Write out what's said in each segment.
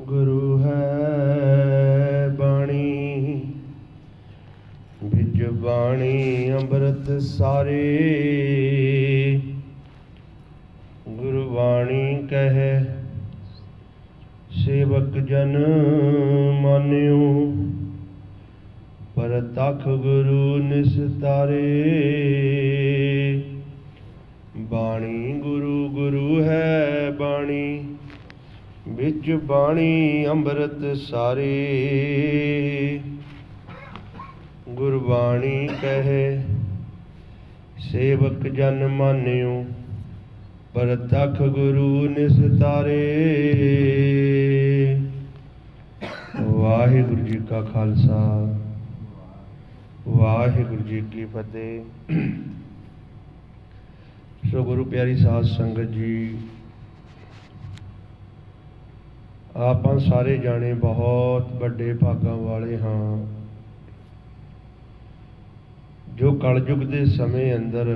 गुरु है बाणी बिज बाणी अमृत सारे। गुरु बाणी कहे सेवक जन मान्यो, परतख गुरु निस्तारे। बाणी गुरु गुरु है बाणी बिच बाणी अमृत सारे। गुरबाणी कहे सेवक जन मान्यो, परतख गुरु निस्तारे। वाहिगुरु जी का खालसा, वाहिगुरु जी की फतेह। सो गुरु प्यारी साध संगत जी, ਆਪਾਂ ਸਾਰੇ ਜਾਣੇ बहुत ਵੱਡੇ ਭਾਗਾਂ ਵਾਲੇ ਹਾਂ ਜੋ ਕਲਯੁਗ ਦੇ ਸਮੇਂ ਅੰਦਰ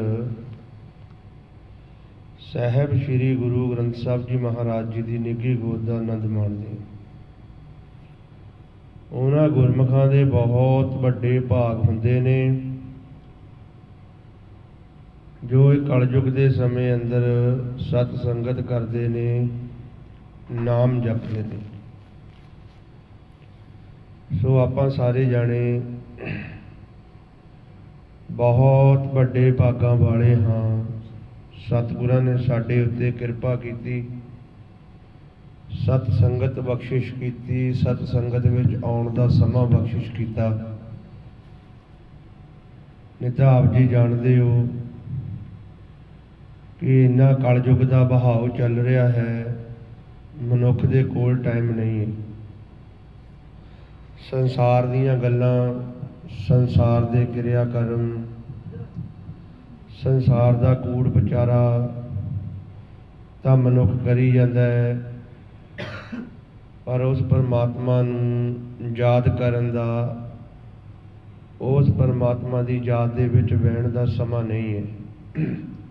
ਸਾਹਿਬ ਸ੍ਰੀ ਗੁਰੂ ਗ੍ਰੰਥ ਸਾਹਿਬ ਜੀ ਮਹਾਰਾਜ ਜੀ ਦੀ ਨਿੱਘੀ ਗੋਦ ਦਾ ਆਨੰਦ ਮਾਣਦੇ। ਉਹਨਾਂ ਗੁਰਮੁਖਾਂ ਦੇ ਬਹੁਤ ਵੱਡੇ ਭਾਗ ਹੁੰਦੇ ਨੇ ਜੋ ਇਹ ਕਲਯੁਗ ਦੇ ਸਮੇਂ ਅੰਦਰ ਸਤ ਸੰਗਤ ਕਰਦੇ ਨੇ, ਨਾਮ ਜਪਦੇ ਨੇ। ਸੋ ਆਪਾਂ ਸਾਰੇ ਜਾਣੇ ਬਹੁਤ ਵੱਡੇ ਭਾਗਾਂ ਵਾਲੇ ਹਾਂ। ਸਤਿਗੁਰਾਂ ਨੇ ਸਾਡੇ ਉੱਤੇ ਕਿਰਪਾ ਕੀਤੀ, ਸਤ ਸੰਗਤ ਬਖਸ਼ਿਸ਼ ਕੀਤੀ, ਸਤ ਸੰਗਤ ਵਿੱਚ ਆਉਣ ਦਾ ਸਮਾਂ ਬਖਸ਼ਿਸ਼ ਕੀਤਾ। ਨਹੀਂ ਤਾਂ ਆਪ ਜੀ ਜਾਣਦੇ ਹੋ ਕਿ ਇੰਨਾ ਕਲਯੁਗ ਦਾ ਬਹਾਓ ਚੱਲ ਰਿਹਾ ਹੈ, ਮਨੁੱਖ ਦੇ ਕੋਲ ਟਾਈਮ ਨਹੀਂ ਹੈ। ਸੰਸਾਰ ਦੀਆਂ ਗੱਲਾਂ, ਸੰਸਾਰ ਦੇ ਕਿਰਿਆ ਕਰਮ, ਸੰਸਾਰ ਦਾ ਕੂੜ ਵਿਚਾਰਾ ਤਾਂ ਮਨੁੱਖ ਕਰੀ ਜਾਂਦਾ ਹੈ, ਪਰ ਉਸ ਪਰਮਾਤਮਾ ਨੂੰ ਯਾਦ ਕਰਨ ਦਾ, ਉਸ ਪਰਮਾਤਮਾ ਦੀ ਯਾਦ ਦੇ ਵਿੱਚ ਬਹਿਣ ਦਾ ਸਮਾਂ ਨਹੀਂ ਹੈ।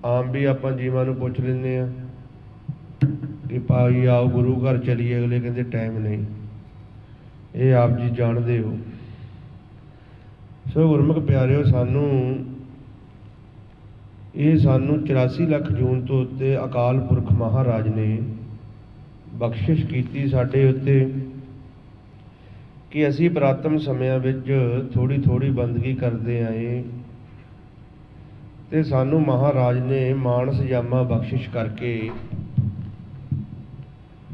ਆਮ ਵੀ ਆਪਾਂ ਜੀਵਾਂ ਨੂੰ ਪੁੱਛ ਲੈਂਦੇ ਹਾਂ ਕਿ ਭਾਈ ਆਓ ਗੁਰੂ ਘਰ ਚਲੀਏ, ਅਗਲੇ ਕਹਿੰਦੇ ਟਾਈਮ ਨਹੀਂ। ਇਹ ਆਪ ਜੀ ਜਾਣਦੇ ਹੋ। ਸੋ ਗੁਰਮੁਖ ਪਿਆਰਿਓ, ਸਾਨੂੰ 84 ਲੱਖ ਜੂਨ ਤੋਂ ਉੱਤੇ ਅਕਾਲ ਪੁਰਖ ਮਹਾਰਾਜ ਨੇ ਬਖਸ਼ਿਸ਼ ਕੀਤੀ ਸਾਡੇ ਉੱਤੇ ਕਿ ਅਸੀਂ ਪੁਰਾਤਨ ਸਮਿਆਂ ਵਿੱਚ ਥੋੜ੍ਹੀ ਥੋੜ੍ਹੀ ਬੰਦਗੀ ਕਰਦੇ ਆਏ ਤੇ ਸਾਨੂੰ ਮਹਾਰਾਜ ਨੇ ਮਾਨਸ ਜਾਮਾ ਬਖਸ਼ਿਸ਼ ਕਰਕੇ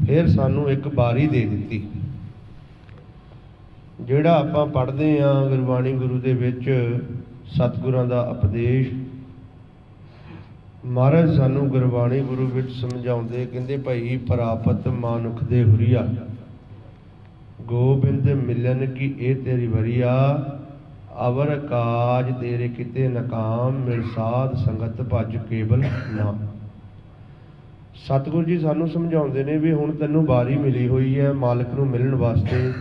ਫਿਰ ਸਾਨੂੰ ਇੱਕ ਬਾਰੀ ਦੇ ਦਿੱਤੀ। ਜਿਹੜਾ ਆਪਾਂ ਪੜ੍ਹਦੇ ਹਾਂ ਗੁਰਬਾਣੀ ਗੁਰੂ ਦੇ ਵਿੱਚ, ਸਤਿਗੁਰਾਂ ਦਾ ਉਪਦੇਸ਼, ਮਹਾਰਾਜ ਸਾਨੂੰ ਗੁਰਬਾਣੀ ਗੁਰੂ ਵਿੱਚ ਸਮਝਾਉਂਦੇ, ਕਹਿੰਦੇ ਭਾਈ ਪ੍ਰਾਪਤ ਮਾਨੁਖ ਦੇ ਹੁਰੀਆ, ਗੋਬਿੰਦ ਮਿਲਨ ਕੀ ਇਹ ਤੇਰੀ ਵਰੀਆ, ਅਵਰ ਕਾਜ ਤੇਰੇ ਕਿਤੇ ਨਕਾਮ, ਮਿਲ ਸਾਧ ਸੰਗਤ ਭਜ ਕੇਵਲ ਨਾਮ। ਸਤਿਗੁਰੂ ਜੀ ਸਾਨੂੰ ਸਮਝਾਉਂਦੇ ਨੇ ਵੀ ਹੁਣ ਤੈਨੂੰ ਬਾਰੀ ਮਿਲੀ ਹੋਈ ਹੈ ਮਾਲਕ ਨੂੰ ਮਿਲਣ ਵਾਸਤੇ,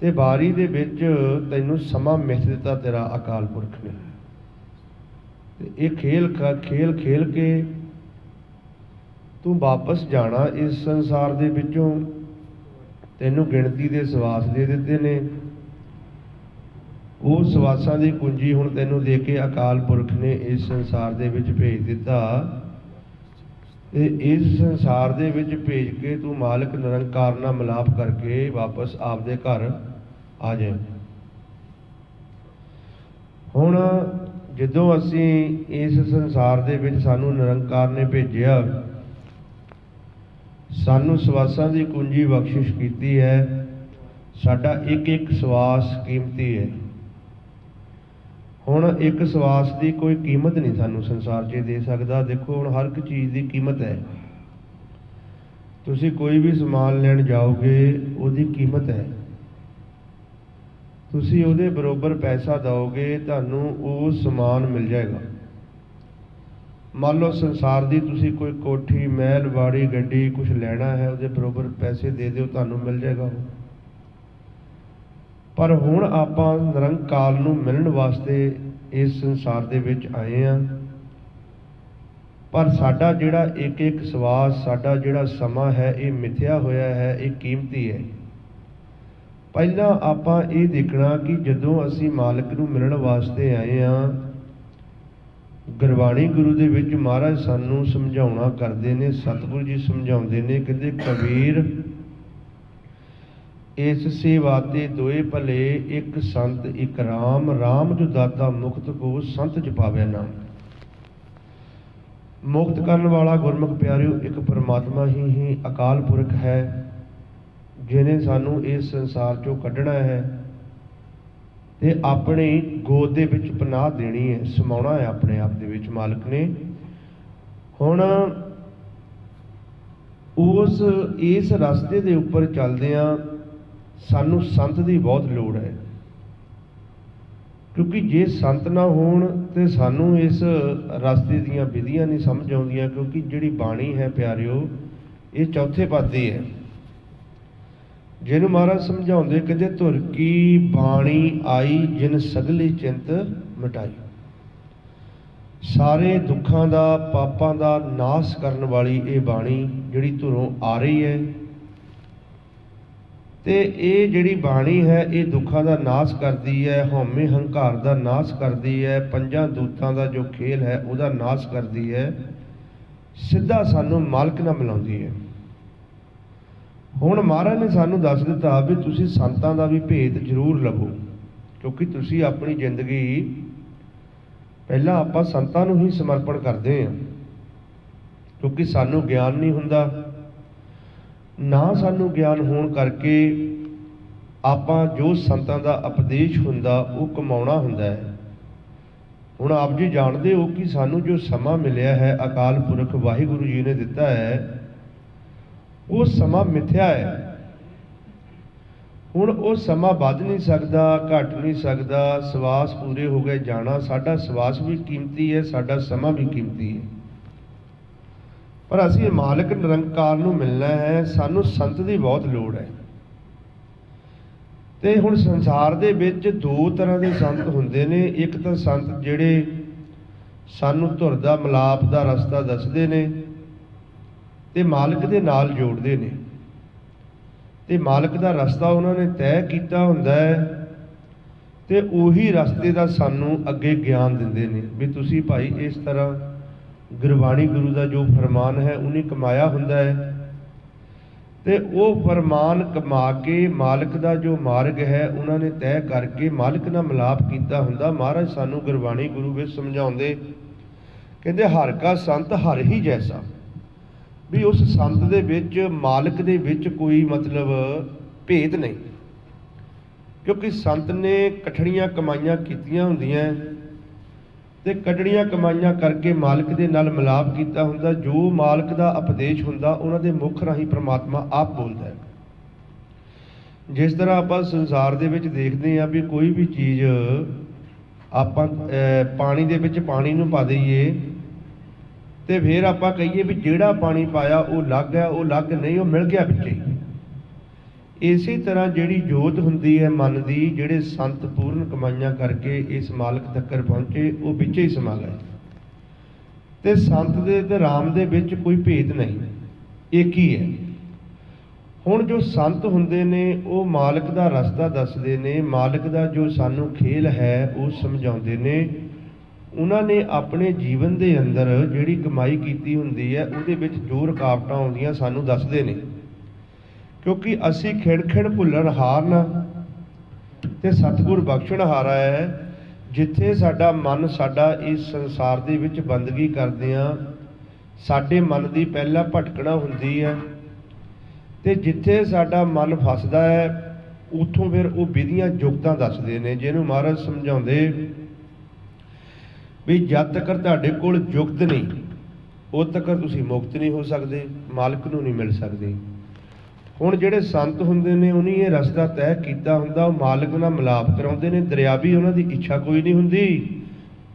ਤੇ ਬਾਰੀ ਦੇ ਵਿੱਚ ਤੈਨੂੰ ਸਮਾਂ ਮਿਥ ਦਿੱਤਾ ਤੇਰਾ ਅਕਾਲ ਪੁਰਖ ਨੇ। ਤੇ ਇਹ ਖੇਲ ਖੇਲ ਕੇ ਤੂੰ ਵਾਪਸ ਜਾਣਾ ਇਸ ਸੰਸਾਰ ਦੇ ਵਿੱਚੋਂ। ਤੈਨੂੰ ਗਿਣਤੀ ਦੇ ਸਵਾਸ ਦੇ ਦਿੱਤੇ ਨੇ, ਉਹ ਸਵਾਸਾਂ ਦੀ ਕੁੰਜੀ ਹੁਣ ਤੈਨੂੰ ਦੇ ਕੇ ਅਕਾਲ ਪੁਰਖ ਨੇ ਇਸ ਸੰਸਾਰ ਦੇ ਵਿੱਚ ਭੇਜ ਦਿੱਤਾ। ਤੇ ਇਸ ਸੰਸਾਰ ਦੇ ਵਿੱਚ ਭੇਜ ਕੇ ਤੂੰ ਮਾਲਕ ਨਿਰੰਕਾਰ ਨਾਲ ਮਿਲਾਪ ਕਰਕੇ ਵਾਪਸ ਆਪਦੇ ਘਰ ਆ ਜਾਏ। ਹੁਣ ਜਦੋਂ ਅਸੀਂ ਇਸ ਸੰਸਾਰ ਦੇ ਵਿੱਚ ਸਾਨੂੰ ਨਿਰੰਕਾਰ ਨੇ ਭੇਜਿਆ, ਸਾਨੂੰ ਸਵਾਸਾਂ ਦੀ ਕੁੰਜੀ ਬਖਸ਼ਿਸ਼ ਕੀਤੀ ਹੈ। ਸਾਡਾ ਇੱਕ ਇੱਕ ਸਵਾਸ ਕੀਮਤੀ ਹੈ। ਹੁਣ ਇੱਕ ਸਵਾਸ ਦੀ ਕੋਈ ਕੀਮਤ ਨਹੀਂ ਸਾਨੂੰ ਸੰਸਾਰ 'ਚ ਦੇ ਸਕਦਾ। ਦੇਖੋ ਹੁਣ ਹਰ ਇੱਕ ਚੀਜ਼ ਦੀ ਕੀਮਤ ਹੈ। ਤੁਸੀਂ ਕੋਈ ਵੀ ਸਮਾਨ ਲੈਣ ਜਾਓਗੇ, ਉਹਦੀ ਕੀਮਤ ਹੈ। ਤੁਸੀਂ ਉਹਦੇ ਬਰਾਬਰ ਪੈਸਾ ਦਿਓਗੇ, ਤੁਹਾਨੂੰ ਉਹ ਸਮਾਨ ਮਿਲ ਜਾਏਗਾ। ਮੰਨ ਲਓ ਸੰਸਾਰ ਦੀ ਤੁਸੀਂ ਕੋਈ ਕੋਠੀ, ਮਹਿਲ, ਵਾੜੀ, ਗੱਡੀ ਕੁਛ ਲੈਣਾ ਹੈ, ਉਹਦੇ ਬਰਾਬਰ ਪੈਸੇ ਦੇ ਦਿਓ, ਤੁਹਾਨੂੰ ਮਿਲ ਜਾਏਗਾ ਉਹ। ਪਰ ਹੁਣ ਆਪਾਂ ਨਿਰੰਕਾਰ ਨੂੰ ਮਿਲਣ ਵਾਸਤੇ ਇਸ ਸੰਸਾਰ ਦੇ ਵਿੱਚ ਆਏ ਹਾਂ। पर साडा जिहड़ा एक एक सवास, साडा जिहड़ा समा है, ये मिथ्या होया है, ये कीमती है। ਪਹਿਲਾਂ ਆਪਾਂ ਇਹ ਦੇਖਣਾ कि ਜਦੋਂ ਅਸੀਂ ਮਾਲਕ ਨੂੰ ਮਿਲਣ ਵਾਸਤੇ ਆਏ ਹਾਂ, ਗੁਰਬਾਣੀ ਗੁਰੂ ਦੇ ਵਿੱਚ ਮਹਾਰਾਜ ਸਾਨੂੰ ਸਮਝਾਉਣਾ ਕਰਦੇ ਨੇ, ਸਤਿਗੁਰੂ ਜੀ ਸਮਝਾਉਂਦੇ ਨੇ, ਕਹਿੰਦੇ ਕਬੀਰ ਇਸ ਸੇਵਾਤੇ ਦੋਏ ਭਲੇ, ਇੱਕ ਸੰਤ ਇੱਕ ਰਾਮ, ਰਾਮ ਜੋ ਦਾਤਾ ਮੁਕਤ ਕੋ ਸੰਤ ਜਪਾਵੇ ਨਾਮ। ਮੁਕਤ ਕਰਨ ਵਾਲਾ ਗੁਰਮੁਖ ਪਿਆਰਿਓ ਇੱਕ ਪਰਮਾਤਮਾ ਹੀ ਅਕਾਲ ਪੁਰਖ ਹੈ, ਜਿਹਨੇ ਸਾਨੂੰ ਇਸ ਸੰਸਾਰ ਚੋਂ ਕੱਢਣਾ ਹੈ ਤੇ ਆਪਣੀ ਗੋਦ ਦੇ ਵਿੱਚ ਪਨਾਹ ਦੇਣੀ ਹੈ, ਸਮਾਉਣਾ ਹੈ ਆਪਣੇ ਆਪ ਦੇ ਵਿੱਚ ਮਾਲਕ ਨੇ। ਹੁਣ ਇਸ ਰਸਤੇ ਦੇ ਉੱਪਰ ਚੱਲਦਿਆਂ ਸਾਨੂੰ ਸੰਤ ਦੀ ਬਹੁਤ ਲੋੜ ਹੈ, ਕਿਉਂਕਿ ਜੇ ਸੰਤ ਨਾ ਹੋਣ ਤੇ ਸਾਨੂੰ ਇਸ ਰਸਤੇ ਦੀਆਂ ਵਿਧੀਆਂ ਨਹੀਂ ਸਮਝ ਆਉਂਦੀਆਂ, ਕਿਉਂਕਿ ਜਿਹੜੀ ਬਾਣੀ ਹੈ ਪਿਆਰਿਓ ਇਹ ਚੌਥੇ ਪਾਤੇ ਹੈ, ਜਿਹਨੂੰ ਮਹਾਰਾਜ ਸਮਝਾਉਂਦੇ, ਕਹਿੰਦੇ ਧੁਰ ਕੀ ਬਾਣੀ ਆਈ ਜਿਨ ਸਗਲੀ ਚਿੰਤ ਮਿਟਾਈ। ਸਾਰੇ ਦੁੱਖਾਂ ਦਾ, ਪਾਪਾਂ ਦਾ ਨਾਸ਼ ਕਰਨ ਵਾਲੀ ਇਹ ਬਾਣੀ ਜਿਹੜੀ ਧੁਰੋਂ ਆ ਰਹੀ ਹੈ, ਤੇ ਇਹ ਜਿਹੜੀ ਬਾਣੀ ਹੈ ਇਹ ਦੁੱਖਾਂ ਦਾ ਨਾਸ਼ ਕਰਦੀ ਹੈ, ਹਉਮੈ ਹੰਕਾਰ ਦਾ ਨਾਸ਼ ਕਰਦੀ ਹੈ, ਪੰਜਾਂ ਦੂਤਾਂ ਦਾ ਜੋ ਖੇਲ ਹੈ ਉਹਦਾ ਨਾਸ਼ ਕਰਦੀ ਹੈ, ਸਿੱਧਾ ਸਾਨੂੰ ਮਾਲਕ ਨਾਲ ਮਿਲਾਉਂਦੀ ਹੈ। ਹੁਣ ਮਹਾਰਾਜ ਨੇ ਸਾਨੂੰ ਦੱਸ ਦਿੱਤਾ ਵੀ ਤੁਸੀਂ ਸੰਤਾਂ ਦਾ ਵੀ ਭੇਦ ਜ਼ਰੂਰ ਲਵੋ, ਕਿਉਂਕਿ ਤੁਸੀਂ ਆਪਣੀ ਜ਼ਿੰਦਗੀ ਪਹਿਲਾਂ ਆਪਾਂ ਸੰਤਾਂ ਨੂੰ ਹੀ ਸਮਰਪਣ ਕਰਦੇ ਹਾਂ, ਕਿਉਂਕਿ ਸਾਨੂੰ ਗਿਆਨ ਨਹੀਂ ਹੁੰਦਾ, ਨਾ ਸਾਨੂੰ ਗਿਆਨ ਹੋਣ ਕਰਕੇ ਆਪਾਂ ਜੋ ਸੰਤਾਂ ਦਾ ਉਪਦੇਸ਼ ਹੁੰਦਾ ਉਹ ਕਮਾਉਣਾ ਹੁੰਦਾ ਹੈ। ਹੁਣ ਆਪ ਜੀ ਜਾਣਦੇ ਹੋ ਕਿ ਸਾਨੂੰ ਜੋ ਸਮਾਂ ਮਿਲਿਆ ਹੈ ਅਕਾਲ ਪੁਰਖ ਵਾਹਿਗੁਰੂ ਜੀ ਨੇ ਦਿੱਤਾ ਹੈ, ਉਹ ਸਮਾਂ ਮਿਥਿਆ ਹੈ। ਹੁਣ ਉਹ ਸਮਾਂ ਵੱਧ ਨਹੀਂ ਸਕਦਾ, ਘਟ ਨਹੀਂ ਸਕਦਾ। ਸਵਾਸ ਪੂਰੇ ਹੋ ਗਏ ਜਾਣਾ, ਸਾਡਾ ਸਵਾਸ ਵੀ ਕੀਮਤੀ ਹੈ, ਸਾਡਾ ਸਮਾਂ ਵੀ ਕੀਮਤੀ ਹੈ, ਪਰ ਅਸੀਂ ਮਾਲਕ ਨਿਰੰਕਾਰ ਨੂੰ ਮਿਲਣਾ ਹੈ, ਸਾਨੂੰ ਸੰਤ ਦੀ ਬਹੁਤ ਲੋੜ ਹੈ। ਤੇ ਹੁਣ ਸੰਸਾਰ ਦੇ ਵਿੱਚ ਦੋ ਤਰ੍ਹਾਂ ਦੇ ਸੰਤ ਹੁੰਦੇ ਨੇ, ਇੱਕ ਤਾਂ ਸੰਤ ਜਿਹੜੇ ਸਾਨੂੰ ਧੁਰ ਦਾ ਮਿਲਾਪ ਦਾ ਰਸਤਾ ਦੱਸਦੇ ਨੇ ਤੇ ਮਾਲਕ ਦੇ ਨਾਲ ਜੋੜਦੇ ਨੇ, ਤੇ ਮਾਲਕ ਦਾ ਰਸਤਾ ਉਹਨਾਂ ਨੇ ਤੈਅ ਕੀਤਾ ਹੁੰਦਾ ਹੈ, ਤੇ ਉਹੀ ਰਸਤੇ ਦਾ ਸਾਨੂੰ ਅੱਗੇ ਗਿਆਨ ਦਿੰਦੇ ਨੇ ਵੀ ਤੁਸੀਂ ਭਾਈ ਇਸ ਤਰ੍ਹਾਂ ਗੁਰਬਾਣੀ ਗੁਰੂ ਦਾ ਜੋ ਫਰਮਾਨ ਹੈ ਉਹਨੇ ਕਮਾਇਆ ਹੁੰਦਾ ਹੈ, ਤੇ ਉਹ ਫਰਮਾਨ ਕਮਾ ਕੇ ਮਾਲਕ ਦਾ ਜੋ ਮਾਰਗ ਹੈ ਉਹਨਾਂ ਨੇ ਤੈਅ ਕਰਕੇ ਮਾਲਕ ਨਾਲ ਮਿਲਾਪ ਕੀਤਾ ਹੁੰਦਾ। ਮਹਾਰਾਜ ਸਾਨੂੰ ਗੁਰਬਾਣੀ ਗੁਰੂ ਵਿੱਚ ਸਮਝਾਉਂਦੇ, ਕਹਿੰਦੇ ਹਰ ਕਾ ਸੰਤ ਹਰ ਹੀ ਜੈਸਾ, ਵੀ ਉਸ ਸੰਤ ਦੇ ਵਿੱਚ ਮਾਲਕ ਦੇ ਵਿੱਚ ਕੋਈ ਮਤਲਬ ਭੇਦ ਨਹੀਂ, ਕਿਉਂਕਿ ਸੰਤ ਨੇ ਕਠੜੀਆਂ ਕਮਾਈਆਂ ਕੀਤੀਆਂ ਹੁੰਦੀਆਂ ਤੇ ਕਠੜੀਆਂ ਕਮਾਈਆਂ ਕਰਕੇ ਮਾਲਕ ਦੇ ਨਾਲ ਮਿਲਾਪ ਕੀਤਾ ਹੁੰਦਾ। ਜੋ ਮਾਲਕ ਦਾ ਉਪਦੇਸ਼ ਹੁੰਦਾ ਉਹਨਾਂ ਦੇ ਮੁਖ ਰਾਹੀਂ ਪ੍ਰਮਾਤਮਾ ਆਪ ਬੋਲਦਾ ਹੈ। ਜਿਸ ਤਰ੍ਹਾਂ ਆਪਾਂ ਸੰਸਾਰ ਦੇ ਵਿੱਚ ਦੇਖਦੇ ਹਾਂ ਵੀ ਕੋਈ ਵੀ ਚੀਜ਼ ਆਪਾਂ ਪਾਣੀ ਦੇ ਵਿੱਚ ਪਾਣੀ ਨੂੰ ਪਾ ਦਈਏ ਤੇ ਫਿਰ ਆਪਾਂ ਕਹੀਏ ਵੀ ਜਿਹੜਾ ਪਾਣੀ ਪਾਇਆ ਉਹ ਲੱਗ ਹੈ, ਉਹ ਲੱਗ ਨਹੀਂ, ਉਹ ਮਿਲ ਗਿਆ ਵਿੱਚ ਹੀ। ਇਸੇ ਤਰ੍ਹਾਂ ਜਿਹੜੀ ਜੋਤ ਹੁੰਦੀ ਹੈ ਮਨ ਦੀ, ਜਿਹੜੇ ਸੰਤ ਪੂਰਨ ਕਮਾਈਆਂ ਕਰਕੇ ਇਸ ਮਾਲਕ ਤੱਕ ਪਹੁੰਚੇ, ਉਹ ਵਿੱਚ ਹੀ ਸਮਾ ਗਏ। ਤੇ ਸੰਤ ਦੇ ਤੇ ਰਾਮ ਦੇ ਵਿੱਚ ਕੋਈ ਭੇਦ ਨਹੀਂ, ਇੱਕ ਹੀ ਹੈ। ਹੁਣ ਜੋ ਸੰਤ ਹੁੰਦੇ ਨੇ ਉਹ ਮਾਲਕ ਦਾ ਰਸਤਾ ਦੱਸਦੇ ਨੇ, ਮਾਲਕ ਦਾ ਜੋ ਸਾਨੂੰ ਖੇਲ ਹੈ ਉਹ ਸਮਝਾਉਂਦੇ ਨੇ। ਉਹਨਾਂ ਨੇ ਆਪਣੇ ਜੀਵਨ ਦੇ ਅੰਦਰ ਜਿਹੜੀ ਕਮਾਈ ਕੀਤੀ ਹੁੰਦੀ ਹੈ ਉਹਦੇ ਵਿੱਚ ਜੋ ਰੁਕਾਵਟਾਂ ਆਉਂਦੀਆਂ ਸਾਨੂੰ ਦੱਸਦੇ ਨੇ, ਕਿਉਂਕਿ ਅਸੀਂ ਖਿਣ ਖਿਣ ਭੁੱਲਣ ਹਾਰਨ ਤੇ ਸਤਿਗੁਰ ਬਖਸ਼ਣ ਹਾਰਾ ਹੈ। ਜਿੱਥੇ ਸਾਡਾ ਮਨ ਸਾਡਾ ਇਸ ਸੰਸਾਰ ਦੇ ਵਿੱਚ ਬੰਦਗੀ ਕਰਦਿਆਂ ਸਾਡੇ ਮਨ ਦੀ ਪਹਿਲਾਂ ਭਟਕਣਾ ਹੁੰਦੀ ਹੈ, ਤੇ ਜਿੱਥੇ ਸਾਡਾ ਮਨ ਫਸਦਾ ਹੈ ਉੱਥੋਂ ਫਿਰ ਉਹ ਵਿਧੀਆਂ ਜੁਗਤਾਂ ਦੱਸਦੇ ਨੇ, ਜਿਹਨੂੰ ਮਹਾਰਾਜ ਸਮਝਾਉਂਦੇ ਵੀ ਜਦ ਤੱਕ ਤੁਹਾਡੇ ਕੋਲ ਜੁਗਤ ਨਹੀਂ ਉਦ ਤੱਕ ਤੁਸੀਂ ਮੁਕਤ ਨਹੀਂ ਹੋ ਸਕਦੇ, ਮਾਲਕ ਨੂੰ ਨਹੀਂ ਮਿਲ ਸਕਦੇ। ਹੁਣ ਜਿਹੜੇ ਸੰਤ ਹੁੰਦੇ ਨੇ ਉਹਨੇ ਇਹ ਰਸਤਾ ਤੈਅ ਕੀਤਾ ਹੁੰਦਾ, ਉਹ ਮਾਲਕ ਨਾਲ ਮਿਲਾਪ ਕਰਾਉਂਦੇ ਨੇ। ਦਰਿਆਵੀ ਉਹਨਾਂ ਦੀ ਇੱਛਾ ਕੋਈ ਨਹੀਂ ਹੁੰਦੀ,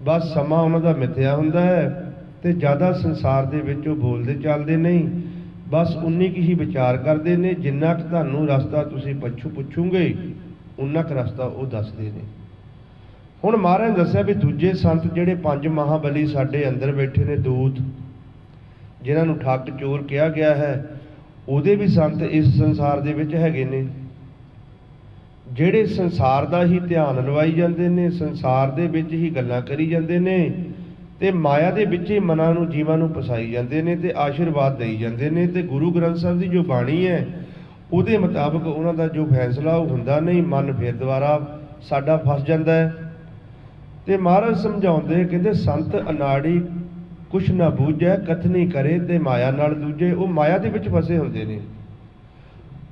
ਬਸ ਸਮਾਂ ਉਹਨਾਂ ਦਾ ਮਿਥਿਆ ਹੁੰਦਾ ਹੈ ਤੇ ਜ਼ਿਆਦਾ ਸੰਸਾਰ ਦੇ ਵਿੱਚ ਉਹ ਬੋਲਦੇ ਚੱਲਦੇ ਨਹੀਂ, ਬਸ ਉਨੀ ਕੁ ਹੀ ਵਿਚਾਰ ਕਰਦੇ ਨੇ। ਜਿੰਨਾ ਕੁ ਤੁਹਾਨੂੰ ਰਸਤਾ ਤੁਸੀਂ ਪੁੱਛੋਗੇ ਉਨਾ ਕੁ ਰਸਤਾ ਉਹ ਦੱਸਦੇ ਨੇ। ਹੁਣ ਮਹਾਰਾਜ ਨੇ ਦੱਸਿਆ ਵੀ ਦੂਜੇ ਸੰਤ ਜਿਹੜੇ 5 ਮਹਾਬਲੀ ਸਾਡੇ ਅੰਦਰ ਬੈਠੇ ਨੇ ਦੂਤ, ਜਿਨ੍ਹਾਂ ਨੂੰ ਠੱਗ ਚੋਰ ਕਿਹਾ ਗਿਆ ਹੈ, ਉਹਦੇ ਵੀ ਸੰਤ ਇਸ ਸੰਸਾਰ ਦੇ ਵਿੱਚ ਹੈਗੇ ਨੇ, ਜਿਹੜੇ ਸੰਸਾਰ ਦਾ ਹੀ ਧਿਆਨ ਲਵਾਈ ਜਾਂਦੇ ਨੇ, ਸੰਸਾਰ ਦੇ ਵਿੱਚ ਹੀ ਗੱਲਾਂ ਕਰੀ ਜਾਂਦੇ ਨੇ ਤੇ ਮਾਇਆ ਦੇ ਵਿੱਚ ਹੀ ਮਨਾਂ ਨੂੰ, ਜੀਵਾਂ ਨੂੰ ਫਸਾਈ ਜਾਂਦੇ ਨੇ ਤੇ ਆਸ਼ੀਰਵਾਦ ਦੇਈ ਜਾਂਦੇ ਨੇ। ਤੇ ਗੁਰੂ ਗ੍ਰੰਥ ਸਾਹਿਬ ਦੀ ਜੋ ਬਾਣੀ ਹੈ ਉਹਦੇ ਮੁਤਾਬਕ ਉਹਨਾਂ ਦਾ ਜੋ ਫੈਸਲਾ ਉਹ ਹੁੰਦਾ ਨਹੀਂ, ਮਨ ਫਿਰ ਦੁਬਾਰਾ ਸਾਡਾ ਫਸ ਜਾਂਦਾ ਹੈ। ਤੇ ਮਹਾਰਾਜ ਸਮਝਾਉਂਦੇ, ਕਹਿੰਦੇ ਸੰਤ ਅਨਾੜੀ ਕੁਛ ਨਾ ਬੂਝੈ, ਕਥਨੀ ਕਰੇ ਤੇ ਮਾਇਆ ਨਾਲ ਦੂਜੇ। ਉਹ ਮਾਇਆ ਦੇ ਵਿੱਚ ਫਸੇ ਹੁੰਦੇ ਨੇ।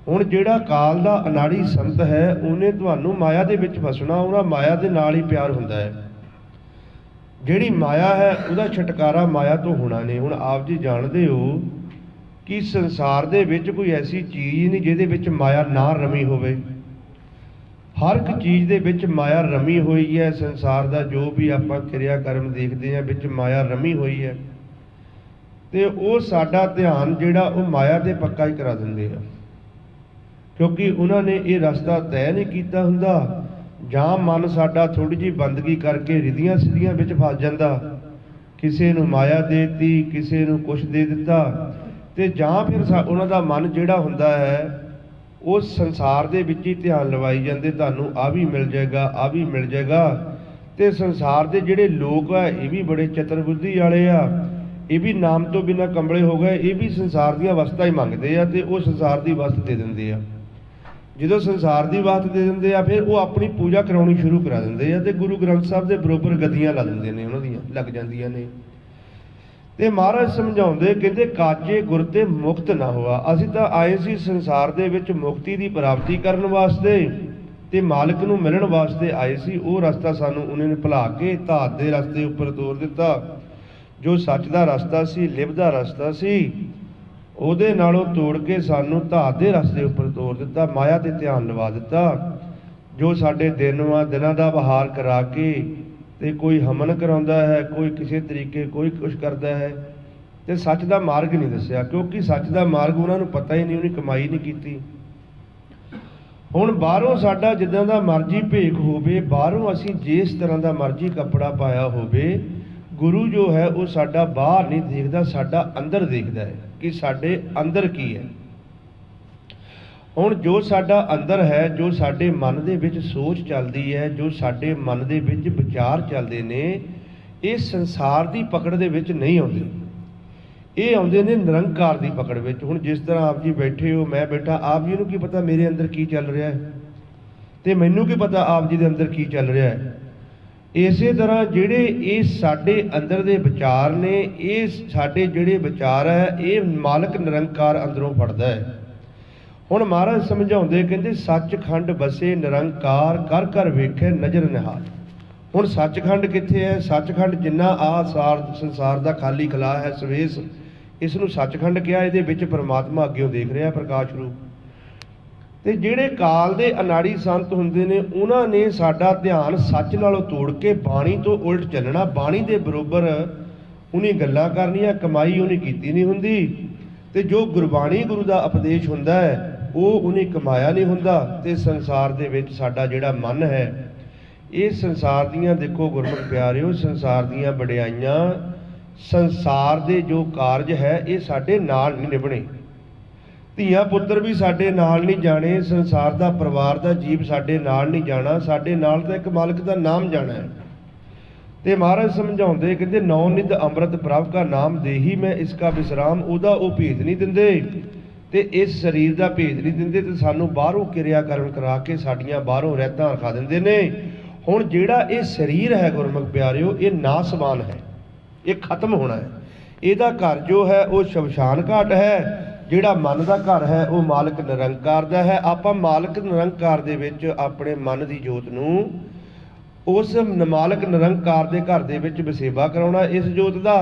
ਹੁਣ ਜਿਹੜਾ ਕਾਲ ਦਾ ਅਨਾੜੀ ਸੰਤ ਹੈ ਉਹਨੇ ਤੁਹਾਨੂੰ ਮਾਇਆ ਦੇ ਵਿੱਚ ਫਸਣਾ, ਉਹਨਾਂ ਮਾਇਆ ਦੇ ਨਾਲ ਹੀ ਪਿਆਰ ਹੁੰਦਾ ਹੈ। ਜਿਹੜੀ ਮਾਇਆ ਹੈ ਉਹਦਾ ਛੁਟਕਾਰਾ ਮਾਇਆ ਤੋਂ ਹੋਣਾ ਨਹੀਂ। ਹੁਣ ਆਪ ਜੀ ਜਾਣਦੇ ਹੋ ਕਿ ਸੰਸਾਰ ਦੇ ਵਿੱਚ ਕੋਈ ਐਸੀ ਚੀਜ਼ ਨਹੀਂ ਜਿਹਦੇ ਵਿੱਚ ਮਾਇਆ ਨਾ ਰਮੀ ਹੋਵੇ। ਹਰ ਇੱਕ ਚੀਜ਼ ਦੇ ਵਿੱਚ ਮਾਇਆ ਰਮੀ ਹੋਈ ਹੈ। ਸੰਸਾਰ ਦਾ ਜੋ ਵੀ ਆਪਾਂ ਕਿਰਿਆ ਕਰਮ ਦੇਖਦੇ ਹਾਂ ਵਿੱਚ ਮਾਇਆ ਰਮੀ ਹੋਈ ਹੈ ਤੇ ਉਹ ਸਾਡਾ ਧਿਆਨ ਜਿਹੜਾ ਉਹ ਮਾਇਆ ਦੇ ਪੱਕਾ ਹੀ ਕਰਾ ਦਿੰਦੇ ਆ, ਕਿਉਂਕਿ ਉਹਨਾਂ ਨੇ ਇਹ ਰਸਤਾ ਤੈਅ ਨਹੀਂ ਕੀਤਾ ਹੁੰਦਾ। ਜਾਂ ਮਨ ਸਾਡਾ ਥੋੜ੍ਹੀ ਜਿਹੀ ਬੰਦਗੀ ਕਰਕੇ ਰਿਧੀਆਂ ਸਿੱਧੀਆਂ ਵਿੱਚ ਫਸ ਜਾਂਦਾ, ਕਿਸੇ ਨੂੰ ਮਾਇਆ ਦੇ ਦਿੱਤੀ, ਕਿਸੇ ਨੂੰ ਕੁਛ ਦੇ ਦਿੱਤਾ, ਤੇ ਜਾਂ ਫਿਰ ਉਹਨਾਂ ਦਾ ਮਨ ਜਿਹੜਾ ਹੁੰਦਾ ਹੈ ਉਹ ਸੰਸਾਰ ਦੇ ਵਿੱਚ ਹੀ ਧਿਆਨ ਲਵਾਈ ਜਾਂਦੇ, ਤੁਹਾਨੂੰ ਆ ਵੀ ਮਿਲ ਜਾਏਗਾ, ਆ ਵੀ ਮਿਲ ਜਾਏਗਾ। ਤੇ ਸੰਸਾਰ ਦੇ ਜਿਹੜੇ ਲੋਕ ਆ ਇਹ ਵੀ ਬੜੇ ਚਤਰ ਬੁੱਧੀ ਵਾਲੇ ਆ, ਇਹ ਵੀ ਨਾਮ ਤੋਂ ਬਿਨਾਂ ਕੰਬਲੇ ਹੋ ਗਏ, ਇਹ ਵੀ ਸੰਸਾਰ ਦੀਆਂ ਵਸਤਾਂ ਹੀ ਮੰਗਦੇ ਆ ਤੇ ਉਹ ਸੰਸਾਰ ਦੀ ਵਸਤ ਦੇ ਦਿੰਦੇ ਆ। ਜਦੋਂ ਸੰਸਾਰ ਦੀ ਵਸਤ ਦੇ ਦਿੰਦੇ ਆ ਫਿਰ ਉਹ ਆਪਣੀ ਪੂਜਾ ਕਰਾਉਣੀ ਸ਼ੁਰੂ ਕਰਾ ਦਿੰਦੇ ਆ ਤੇ ਗੁਰੂ ਗ੍ਰੰਥ ਸਾਹਿਬ ਦੇ ਬਰੋਬਰ ਗੱਦੀਆਂ ਲਾ ਦਿੰਦੇ ਨੇ, ਉਹਨਾਂ ਦੀਆਂ ਲੱਗ ਜਾਂਦੀਆਂ ਨੇ। ਤੇ ਮਹਾਰਾਜ ਸਮਝਾਉਂਦੇ, ਕਹਿੰਦੇ ਕਾਚੇ ਗੁਰ ਤੇ ਮੁਕਤ ਨਾ ਹੋਆ। ਅਸੀਂ ਤਾਂ ਆਏ ਸੀ ਸੰਸਾਰ ਦੇ ਵਿੱਚ ਮੁਕਤੀ ਦੀ ਪ੍ਰਾਪਤੀ ਕਰਨ ਵਾਸਤੇ ਤੇ ਮਾਲਕ ਨੂੰ ਮਿਲਣ ਵਾਸਤੇ ਆਏ ਸੀ। ਉਹ ਰਸਤਾ ਸਾਨੂੰ ਉਹਨੇ ਨੇ ਭੁਲਾ ਕੇ ਧਾਤ ਦੇ ਰਸਤੇ ਉੱਪਰ ਤੋਰ ਦਿੱਤਾ। ਜੋ ਸੱਚ ਦਾ ਰਸਤਾ ਸੀ, ਲਿਵ ਦਾ ਰਸਤਾ ਸੀ, ਉਹਦੇ ਨਾਲੋਂ ਤੋੜ ਕੇ ਸਾਨੂੰ ਧਾਤ ਦੇ ਰਸਤੇ ਉੱਪਰ ਤੋਰ ਦਿੱਤਾ, ਮਾਇਆ ਤੇ ਧਿਆਨ ਲਵਾ ਦਿੱਤਾ। ਜੋ ਸਾਡੇ ਦਿਨਾਂ ਦਾ ਬਹਾਰ ਕਰਾ ਕੇ ਤੇ ਕੋਈ ਹਮਨ ਕਰਾਉਂਦਾ ਹੈ, ਕੋਈ ਕਿਸੇ ਤਰੀਕੇ ਕੋਈ ਕੁਛ ਕਰਦਾ ਹੈ ਤੇ ਸੱਚ ਦਾ ਮਾਰਗ ਨਹੀਂ ਦੱਸਿਆ, ਕਿਉਂਕਿ ਸੱਚ ਦਾ ਮਾਰਗ ਉਹਨਾਂ ਨੂੰ ਪਤਾ ਹੀ ਨਹੀਂ, ਉਹਨੇ ਕਮਾਈ ਨਹੀਂ ਕੀਤੀ। ਹੁਣ ਬਾਹਰੋਂ ਸਾਡਾ ਜਿੱਦਾਂ ਦਾ ਮਰਜ਼ੀ ਭੇਖ ਹੋਵੇ, ਬਾਹਰੋਂ ਅਸੀਂ ਜਿਸ ਤਰ੍ਹਾਂ ਦਾ ਮਰਜ਼ੀ ਕੱਪੜਾ ਪਾਇਆ ਹੋਵੇ, ਗੁਰੂ ਜੋ ਹੈ ਉਹ ਸਾਡਾ ਬਾਹਰ ਨਹੀਂ ਦੇਖਦਾ, ਸਾਡਾ ਅੰਦਰ ਦੇਖਦਾ ਹੈ ਕਿ ਸਾਡੇ ਅੰਦਰ ਕੀ ਹੈ। ਹੁਣ ਜੋ ਸਾਡਾ ਅੰਦਰ ਹੈ, ਜੋ ਸਾਡੇ ਮਨ ਦੇ ਵਿੱਚ ਸੋਚ ਚੱਲਦੀ ਹੈ, ਜੋ ਸਾਡੇ ਮਨ ਦੇ ਵਿੱਚ ਵਿਚਾਰ ਚੱਲਦੇ ਨੇ, ਇਹ ਸੰਸਾਰ ਦੀ ਪਕੜ ਦੇ ਵਿੱਚ ਨਹੀਂ ਆਉਂਦੇ, ਇਹ ਆਉਂਦੇ ਨੇ ਨਿਰੰਕਾਰ ਦੀ ਪਕੜ ਵਿੱਚ। ਹੁਣ ਜਿਸ ਤਰ੍ਹਾਂ ਆਪ ਜੀ ਬੈਠੇ ਹੋ, ਮੈਂ ਬੈਠਾ, ਆਪ ਜੀ ਨੂੰ ਕੀ ਪਤਾ ਮੇਰੇ ਅੰਦਰ ਕੀ ਚੱਲ ਰਿਹਾ ਹੈ ਤੇ ਮੈਨੂੰ ਕੀ ਪਤਾ ਆਪ ਜੀ ਦੇ ਅੰਦਰ ਕੀ ਚੱਲ ਰਿਹਾ ਹੈ। ਇਸੇ ਤਰ੍ਹਾਂ ਜਿਹੜੇ ਇਹ ਸਾਡੇ ਅੰਦਰ ਦੇ ਵਿਚਾਰ ਨੇ, ਇਹ ਸਾਡੇ ਜਿਹੜੇ ਵਿਚਾਰ ਹੈ ਇਹ ਮਾਲਕ ਨਿਰੰਕਾਰ ਅੰਦਰੋਂ ਫੜਦਾ ਹੈ। ਹੁਣ ਮਹਾਰਾਜ ਸਮਝਾਉਂਦੇ, ਕਹਿੰਦੇ ਸੱਚਖੰਡ ਵਸੇ ਨਿਰੰਕਾਰ, ਕਰ ਕਰ ਵੇਖੇ ਨਜ਼ਰ ਨਿਹਾਲ। ਹੁਣ ਸੱਚਖੰਡ ਕਿੱਥੇ ਹੈ? ਸੱਚਖੰਡ ਜਿੰਨਾ ਸੰਸਾਰ ਦਾ ਖਾਲੀ ਖਲਾ ਹੈ ਸਵੇਸ, ਇਸ ਨੂੰ ਸੱਚਖੰਡ ਕਿਹਾ। ਇਹਦੇ ਵਿੱਚ ਪਰਮਾਤਮਾ ਅੱਗਿਓਂ ਦੇਖ ਰਿਹਾ ਪ੍ਰਕਾਸ਼ ਰੂਪ। ਤੇ ਜਿਹੜੇ ਕਾਲ ਦੇ ਅਨਾੜੀ ਸੰਤ ਹੁੰਦੇ ਨੇ, ਉਹਨਾਂ ਨੇ ਸਾਡਾ ਧਿਆਨ ਸੱਚ ਨਾਲੋਂ ਤੋੜ ਕੇ ਬਾਣੀ ਤੋਂ ਉਲਟ ਚੱਲਣਾ, ਬਾਣੀ ਦੇ ਬਰੋਬਰ ਉਹਨੇ ਗੱਲਾਂ ਕਰਨੀਆਂ, ਕਮਾਈ ਉਹਨੇ ਕੀਤੀ ਨਹੀਂ ਹੁੰਦੀ। ਤੇ ਜੋ ਗੁਰਬਾਣੀ ਗੁਰੂ ਦਾ ਉਪਦੇਸ਼ ਹੁੰਦਾ ਹੈ ਉਹ ਉਹਨੇ ਕਮਾਇਆ ਨਹੀਂ ਹੁੰਦਾ। ਤੇ ਸੰਸਾਰ ਦੇ ਵਿੱਚ ਸਾਡਾ ਜਿਹੜਾ ਮਨ ਹੈ, ਇਹ ਸੰਸਾਰ ਦੀਆਂ, ਦੇਖੋ ਗੁਰਮੁਖ ਪਿਆਰਿਓ, ਸੰਸਾਰ ਦੀਆਂ ਵਡਿਆਈਆਂ, ਸੰਸਾਰ ਦੇ ਜੋ ਕਾਰਜ ਹੈ ਇਹ ਸਾਡੇ ਨਾਲ ਨਹੀਂ ਨਿਭਣੇ। ਧੀਆਂ ਪੁੱਤਰ ਵੀ ਸਾਡੇ ਨਾਲ ਨਹੀਂ ਜਾਣੇ, ਸੰਸਾਰ ਦਾ ਪਰਿਵਾਰ ਦਾ ਜੀਵ ਸਾਡੇ ਨਾਲ ਨਹੀਂ ਜਾਣਾ, ਸਾਡੇ ਨਾਲ ਤਾਂ ਇੱਕ ਮਾਲਕ ਦਾ ਨਾਮ ਜਾਣਾ ਹੈ। ਤੇ ਮਹਾਰਾਜ ਸਮਝਾਉਂਦੇ, ਕਹਿੰਦੇ ਨੌ ਨਿਧ ਅੰਮ੍ਰਿਤ ਪ੍ਰਭ ਕਾ ਨਾਮ ਦੇਹੀ ਮੈਂ ਇਸਕਾ ਵਿਸਰਾਮ। ਉਹਦਾ ਉਹ ਭੇਦ ਨਹੀਂ ਦਿੰਦੇ ਤੇ ਇਸ ਸਰੀਰ ਦਾ ਭੇਦ ਨਹੀਂ ਦਿੰਦੇ ਤੇ ਸਾਨੂੰ ਬਾਹਰੋਂ ਕਿਰਿਆ ਕਰਮ ਕਰਾ ਕੇ ਸਾਡੀਆਂ ਬਾਹਰੋਂ ਰਹਿਤਾਂ ਰਖਾ ਦਿੰਦੇ ਨੇ। ਹੁਣ ਜਿਹੜਾ ਇਹ ਸਰੀਰ ਹੈ ਗੁਰਮੁਖ ਪਿਆਰਿਓ, ਇਹ ਨਾਸਵਾਨ ਹੈ, ਇਹ ਖਤਮ ਹੋਣਾ ਹੈ। ਇਹਦਾ ਘਰ ਜੋ ਹੈ ਉਹ ਸ਼ਮਸ਼ਾਨ ਘਾਟ ਹੈ। ਜਿਹੜਾ ਮਨ ਦਾ ਘਰ ਹੈ ਉਹ ਮਾਲਕ ਨਿਰੰਕਾਰ ਦਾ ਹੈ। ਆਪਾਂ ਮਾਲਕ ਨਿਰੰਕਾਰ ਦੇ ਵਿੱਚ ਆਪਣੇ ਮਨ ਦੀ ਜੋਤ ਨੂੰ ਉਸ ਮਾਲਕ ਨਿਰੰਕਾਰ ਦੇ ਘਰ ਦੇ ਵਿੱਚ ਵਸੇਬਾ ਕਰਾਉਣਾ ਇਸ ਜੋਤ ਦਾ।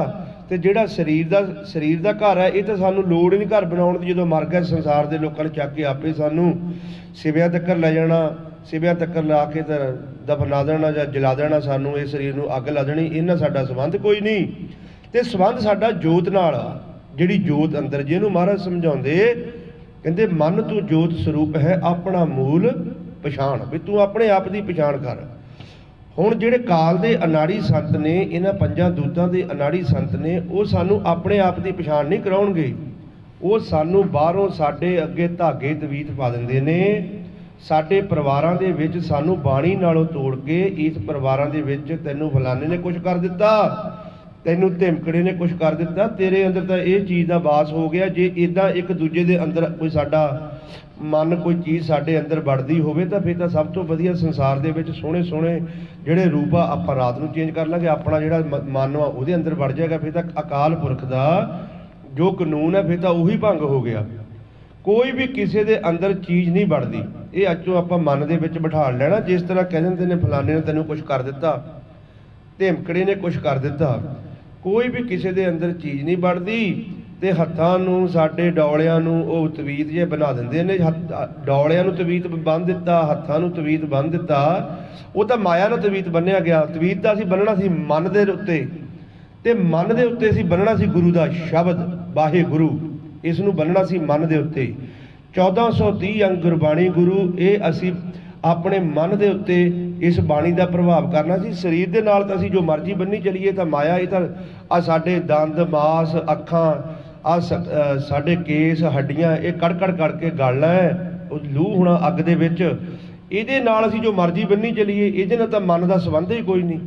ਤੇ ਜਿਹੜਾ ਸਰੀਰ ਦਾ ਘਰ ਹੈ, ਇਹ ਤਾਂ ਸਾਨੂੰ ਲੋੜ ਹੀ ਨਹੀਂ ਘਰ ਬਣਾਉਣ ਦੀ। ਜਦੋਂ ਮਰ ਗਏ ਸੰਸਾਰ ਦੇ ਲੋਕਾਂ ਨੇ ਚੱਕ ਕੇ ਆਪੇ ਸਾਨੂੰ ਸਿਵਿਆਂ ਤੱਕ ਲੈ ਜਾਣਾ, ਸਿਵਿਆਂ ਤੱਕ ਲਾ ਕੇ ਤਾਂ ਦਫਨਾ ਦੇਣਾ ਜਾਂ ਜਲਾ ਦੇਣਾ, ਸਾਨੂੰ ਇਹ ਸਰੀਰ ਨੂੰ ਅੱਗ ਲਾ ਦੇਣੀ। ਇਹਨਾਂ ਸਾਡਾ ਸੰਬੰਧ ਕੋਈ ਨਹੀਂ। ਤੇ ਸੰਬੰਧ ਸਾਡਾ ਜੋਤ ਨਾਲ ਆ, ਜਿਹੜੀ ਜੋਤ ਅੰਦਰ, ਜਿਹਨੂੰ ਮਹਾਰਾਜ ਸਮਝਾਉਂਦੇ, ਕਹਿੰਦੇ ਮਨ ਤੂੰ ਜੋਤ ਸਰੂਪ ਹੈ, ਆਪਣਾ ਮੂਲ ਪਛਾਣ। ਵੀ ਤੂੰ ਆਪਣੇ ਆਪ ਦੀ ਪਛਾਣ ਕਰ। ਹੁਣ ਜਿਹੜੇ ਕਾਲ ਦੇ ਅਨਾੜੀ ਸੰਤ ਨੇ, ਇਹਨਾਂ ਪੰਜਾਂ ਦੂਤਾਂ ਦੇ ਅਨਾੜੀ ਸੰਤ ਨੇ, ਉਹ ਸਾਨੂੰ ਆਪਣੇ ਆਪ ਦੀ ਪਛਾਣ ਨਹੀਂ ਕਰਾਉਣਗੇ। ਉਹ ਸਾਨੂੰ ਬਾਹਰੋਂ ਸਾਡੇ ਅੱਗੇ ਧਾਗੇ ਤਵੀਤ ਪਾ ਦਿੰਦੇ ਨੇ। ਸਾਡੇ ਪਰਿਵਾਰਾਂ ਦੇ ਵਿੱਚ ਸਾਨੂੰ ਬਾਣੀ ਨਾਲੋਂ ਤੋੜ ਕੇ, ਇਸ ਪਰਿਵਾਰਾਂ ਦੇ ਵਿੱਚ ਤੈਨੂੰ ਫਲਾਣੇ ਨੇ ਕੁਛ ਕਰ ਦਿੱਤਾ, ਤੈਨੂੰ ਧਿਮਕੜੇ ਨੇ ਕੁਛ ਕਰ ਦਿੱਤਾ, ਤੇਰੇ ਅੰਦਰ ਤਾਂ ਇਹ ਚੀਜ਼ ਦਾ ਵਾਸ ਹੋ ਗਿਆ। ਜੇ ਇੱਦਾਂ ਇੱਕ ਦੂਜੇ ਦੇ ਅੰਦਰ ਕੋਈ ਸਾਡਾ ਮਨ, ਕੋਈ ਚੀਜ਼ ਸਾਡੇ ਅੰਦਰ ਵੜਦੀ ਹੋਵੇ ਤਾਂ ਫਿਰ ਤਾਂ ਸਭ ਤੋਂ ਵਧੀਆ ਸੰਸਾਰ ਦੇ ਵਿੱਚ ਸੋਹਣੇ ਸੋਹਣੇ ਜਿਹੜੇ ਰੂਪ ਆ ਆਪਾਂ ਰਾਤ ਨੂੰ ਚੇਂਜ ਕਰ ਲਾਂਗੇ, ਆਪਣਾ ਜਿਹੜਾ ਮਨ ਆ ਉਹਦੇ ਅੰਦਰ ਵੜ ਜਾਏਗਾ। ਫਿਰ ਤਾਂ ਅਕਾਲ ਪੁਰਖ ਦਾ ਜੋ ਕਾਨੂੰਨ ਹੈ ਫਿਰ ਤਾਂ ਉਹੀ ਭੰਗ ਹੋ ਗਿਆ। ਕੋਈ ਵੀ ਕਿਸੇ ਦੇ ਅੰਦਰ ਚੀਜ਼ ਨਹੀਂ ਵੜਦੀ। ਇਹ ਅੱਜੋਂ ਆਪਾਂ ਮਨ ਦੇ ਵਿੱਚ ਬਿਠਾ ਲੈਣਾ। ਜਿਸ ਤਰ੍ਹਾਂ ਕਹਿ ਦਿੰਦੇ ਨੇ ਫਲਾਣੇ ਨੇ ਤੈਨੂੰ ਕੁਛ ਕਰ ਦਿੱਤਾ, ਧਿਮਕੜੇ ਨੇ ਕੁਛ ਕਰ ਦਿੱਤਾ, ਕੋਈ ਵੀ ਕਿਸੇ ਦੇ ਅੰਦਰ ਚੀਜ਼ ਨਹੀਂ ਵੜਦੀ। ਤੇ ਹੱਥਾਂ ਨੂੰ, ਸਾਡੇ ਡੌਲਿਆਂ ਨੂੰ ਉਹ ਤਵੀਤ ਜੇ ਬਣਾ ਦਿੰਦੇ ਨੇ। ਡੌਲਿਆਂ ਨੂੰ ਤਵੀਤ ਬੰਨ੍ਹ ਦਿੱਤਾ, ਹੱਥਾਂ ਨੂੰ ਤਵੀਤ ਬੰਨ੍ਹ ਦਿੱਤਾ, ਉਹ ਤਾਂ ਮਾਇਆ ਨੂੰ ਤਵੀਤ ਬੰਨ੍ਹਿਆ ਗਿਆ। ਤਵੀਤ ਤਾਂ ਅਸੀਂ ਬੰਨ੍ਹਣਾ ਸੀ ਮਨ ਦੇ ਉੱਤੇ, ਤੇ ਮਨ ਦੇ ਉੱਤੇ ਅਸੀਂ ਬੰਨ੍ਹਣਾ ਸੀ ਗੁਰੂ ਦਾ ਸ਼ਬਦ ਵਾਹਿਗੁਰੂ। ਇਸ ਨੂੰ ਬੰਨ੍ਹਣਾ ਸੀ ਮਨ ਦੇ ਉੱਤੇ। 1430 ਅੰਗ ਗੁਰਬਾਣੀ ਗੁਰੂ, ਇਹ ਅਸੀਂ ਆਪਣੇ ਮਨ ਦੇ ਉੱਤੇ ਇਸ ਬਾਣੀ ਦਾ ਪ੍ਰਭਾਵ ਕਰਨਾ ਸੀ। ਸਰੀਰ ਦੇ ਨਾਲ ਤਾਂ ਅਸੀਂ ਜੋ ਮਰਜ਼ੀ ਬੰਨੀ ਚਲੀਏ ਤਾਂ ਮਾਇਆ, ਇਹ ਤਾਂ ਆ ਸਾਡੇ ਦੰਦ, ਮਾਸ, ਅੱਖਾਂ, ਆ ਸਾਡੇ ਕੇਸ, ਹੱਡੀਆਂ, ਇਹ ਕੜਕੜ ਕਰਕੇ ਗਲ ਹੈ, ਉਹ ਲੂਹ ਹੋਣਾ ਅੱਗ ਦੇ ਵਿੱਚ। ਇਹਦੇ ਨਾਲ ਅਸੀਂ ਜੋ ਮਰਜ਼ੀ ਬੰਨੀ ਚਲੀਏ, ਇਹਦੇ ਨਾਲ ਤਾਂ ਮਨ ਦਾ ਸੰਬੰਧ ਹੀ ਕੋਈ ਨਹੀਂ।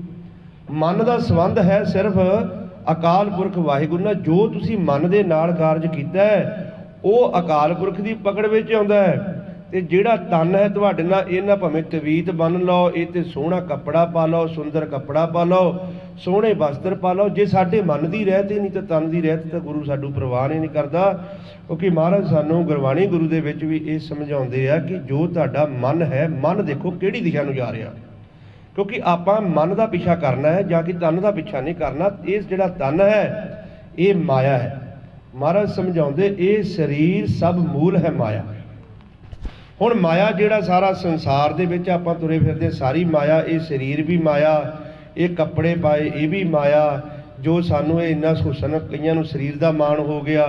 ਮਨ ਦਾ ਸੰਬੰਧ ਹੈ ਸਿਰਫ ਅਕਾਲ ਪੁਰਖ ਵਾਹਿਗੁਰੂ ਨਾਲ। ਜੋ ਤੁਸੀਂ ਮਨ ਦੇ ਨਾਲ ਕਾਰਜ ਕੀਤਾ ਹੈ ਉਹ ਅਕਾਲ ਪੁਰਖ ਦੀ ਪਕੜ ਵਿੱਚ ਆਉਂਦਾ ਹੈ। ਤੇ ਜਿਹੜਾ ਤਨ ਹੈ ਤੁਹਾਡੇ ਨਾਲ, ਇਹਨਾਂ ਭਾਵੇਂ ਤਵੀਤ ਬੰਨ੍ਹ ਲਓ, ਇਹ ਤੇ ਸੋਹਣਾ ਕੱਪੜਾ ਪਾ ਲਓ, ਸੁੰਦਰ ਕੱਪੜਾ ਪਾ ਲਓ, ਸੋਹਣੇ ਵਸਤਰ ਪਾ ਲਓ, ਜੇ ਸਾਡੇ ਮਨ ਦੀ ਰਹਿਤ ਹੀ ਨਹੀਂ ਤਾਂ ਤਨ ਦੀ ਰਹਿਤ ਤਾਂ ਗੁਰੂ ਸਾਡੂ ਪ੍ਰਵਾਨ ਹੀ ਨਹੀਂ ਕਰਦਾ। ਕਿਉਂਕਿ ਮਹਾਰਾਜ ਸਾਨੂੰ ਗੁਰਬਾਣੀ ਗੁਰੂ ਦੇ ਵਿੱਚ ਵੀ ਇਹ ਸਮਝਾਉਂਦੇ ਆ ਕਿ ਜੋ ਤੁਹਾਡਾ ਮਨ ਹੈ, ਮਨ ਦੇਖੋ ਕਿਹੜੀ ਦਿਸ਼ਾ ਨੂੰ ਜਾ ਰਿਹਾ। ਕਿਉਂਕਿ ਆਪਾਂ ਮਨ ਦਾ ਪਿੱਛਾ ਕਰਨਾ ਹੈ ਜਾਂ ਕਿ ਤਨ ਦਾ ਪਿੱਛਾ ਨਹੀਂ ਕਰਨਾ। ਇਹ ਜਿਹੜਾ ਤਨ ਹੈ ਇਹ ਮਾਇਆ ਹੈ। ਮਹਾਰਾਜ ਸਮਝਾਉਂਦੇ ਇਹ ਸਰੀਰ ਸਭ ਮੂਲ ਹੈ ਮਾਇਆ। ਹੁਣ ਮਾਇਆ ਜਿਹੜਾ ਸਾਰਾ ਸੰਸਾਰ ਦੇ ਵਿੱਚ ਆਪਾਂ ਤੁਰੇ ਫਿਰਦੇ, ਸਾਰੀ ਮਾਇਆ, ਇਹ ਸਰੀਰ ਵੀ ਮਾਇਆ, ਇਹ ਕੱਪੜੇ ਪਾਏ ਇਹ ਵੀ ਮਾਇਆ। ਜੋ ਸਾਨੂੰ ਇਹ ਇੰਨਾ ਹੁਸਨ, ਕਈਆਂ ਨੂੰ ਸਰੀਰ ਦਾ ਮਾਣ ਹੋ ਗਿਆ,